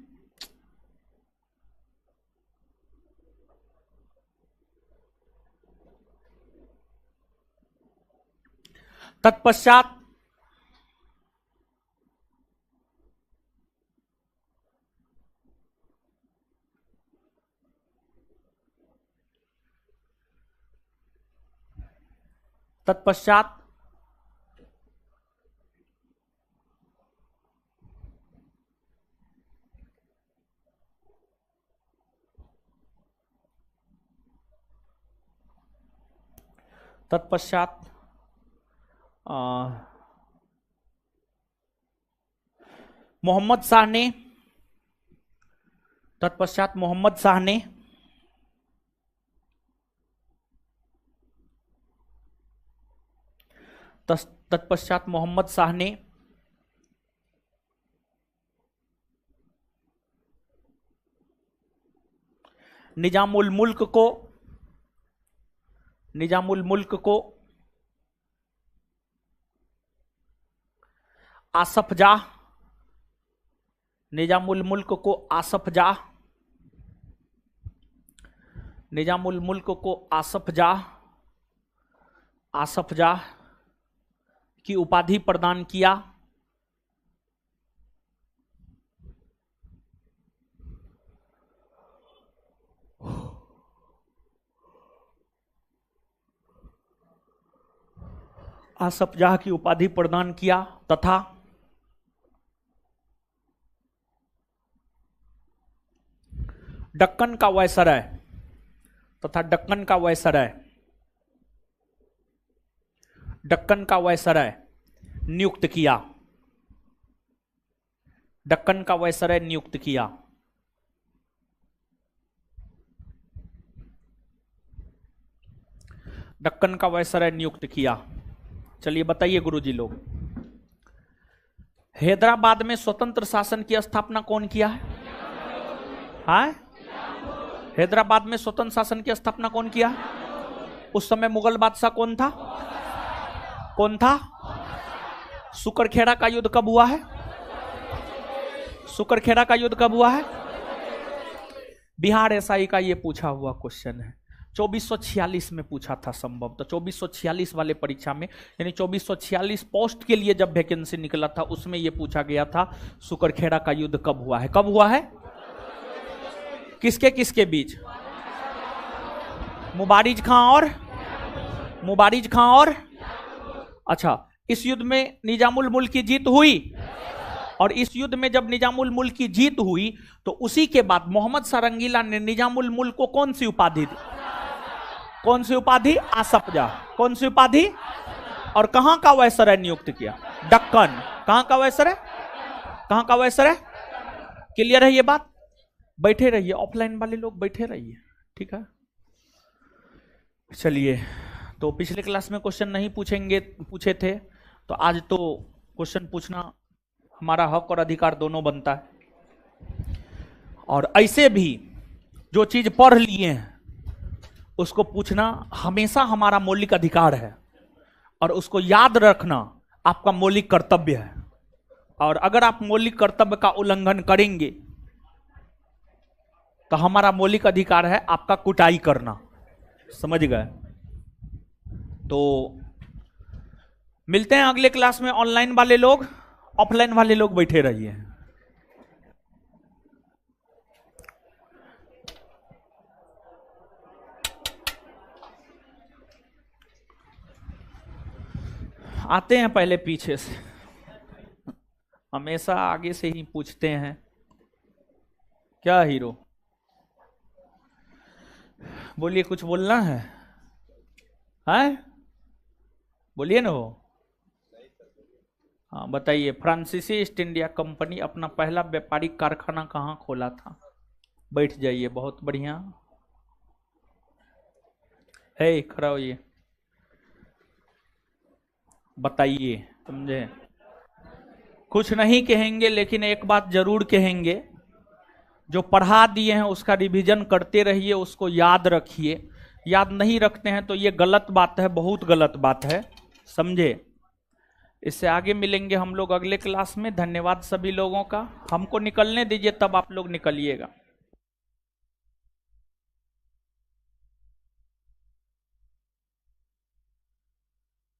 तत्पश्चात मोहम्मद शाह ने निजामुल मुल्क को आसफ जाह की उपाधि प्रदान किया। तथा दक्कन का वायसराय नियुक्त किया। दक्कन का वायसराय नियुक्त किया। चलिए बताइए गुरुजी लोग, हैदराबाद में स्वतंत्र शासन की स्थापना कौन किया है? हाँ, हैदराबाद में स्वतंत्र शासन की स्थापना कौन किया? उस समय मुगल बादशाह कौन था? कौन था? सुकरखेड़ा का युद्ध कब हुआ है? सुकरखेड़ा का युद्ध कब हुआ है? बिहार एसआई का ये पूछा हुआ क्वेश्चन है, 2446 में पूछा था संभव, तो 2446 वाले परीक्षा में, यानी 2446 पोस्ट के लिए जब वैकेंसी निकला था उसमें यह पूछा गया था सुकरखेड़ा का युद्ध कब हुआ है? कब हुआ है? किसके किसके बीच? मुबारिज खां और अच्छा, इस युद्ध में निजामुल मुल्क की जीत हुई, और इस युद्ध में जब निजामुल मुल्क की जीत हुई तो उसी के बाद मोहम्मद शाह रंगीला ने निजामुल मुल्क को कौन सी उपाधि दी? कौन सी उपाधि? आसफजा। कौन सी उपाधि? और कहां का वायसराय नियुक्त किया? दक्कन। कहां का वायसराय? कहां का वायसराय? क्लियर है ये बात? बैठे रहिए, ऑफलाइन वाले लोग बैठे रहिए, ठीक है। चलिए, तो पिछले क्लास में क्वेश्चन नहीं पूछे थे, तो आज तो क्वेश्चन पूछना हमारा हक और अधिकार दोनों बनता है। और ऐसे भी जो चीज पढ़ लिए हैं उसको पूछना हमेशा हमारा मौलिक अधिकार है, और उसको याद रखना आपका मौलिक कर्तव्य है। और अगर आप मौलिक कर्तव्य का उल्लंघन करेंगे तो हमारा मौलिक अधिकार है आपका कुटाई करना, समझ गए? तो मिलते हैं अगले क्लास में। ऑनलाइन वाले लोग, ऑफलाइन वाले लोग बैठे रहिए। आते हैं पहले पीछे से, हमेशा आगे से ही पूछते हैं। क्या हीरो? बोलिए, कुछ बोलना है? हैं? बोलिए ना हो। हाँ बताइए, फ्रांसीसी ईस्ट इंडिया कंपनी अपना पहला व्यापारिक कारखाना कहाँ खोला था? बैठ जाइए, बहुत बढ़िया है, खड़ा होइए, बताइए। समझे? कुछ नहीं कहेंगे, लेकिन एक बात जरूर कहेंगे, जो पढ़ा दिए हैं उसका रिवीजन करते रहिए, उसको याद रखिए। याद नहीं रखते हैं तो ये गलत बात है, बहुत गलत बात है, समझे? इससे आगे मिलेंगे हम लोग अगले क्लास में। धन्यवाद सभी लोगों का। हमको निकलने दीजिए, तब आप लोग निकलिएगा।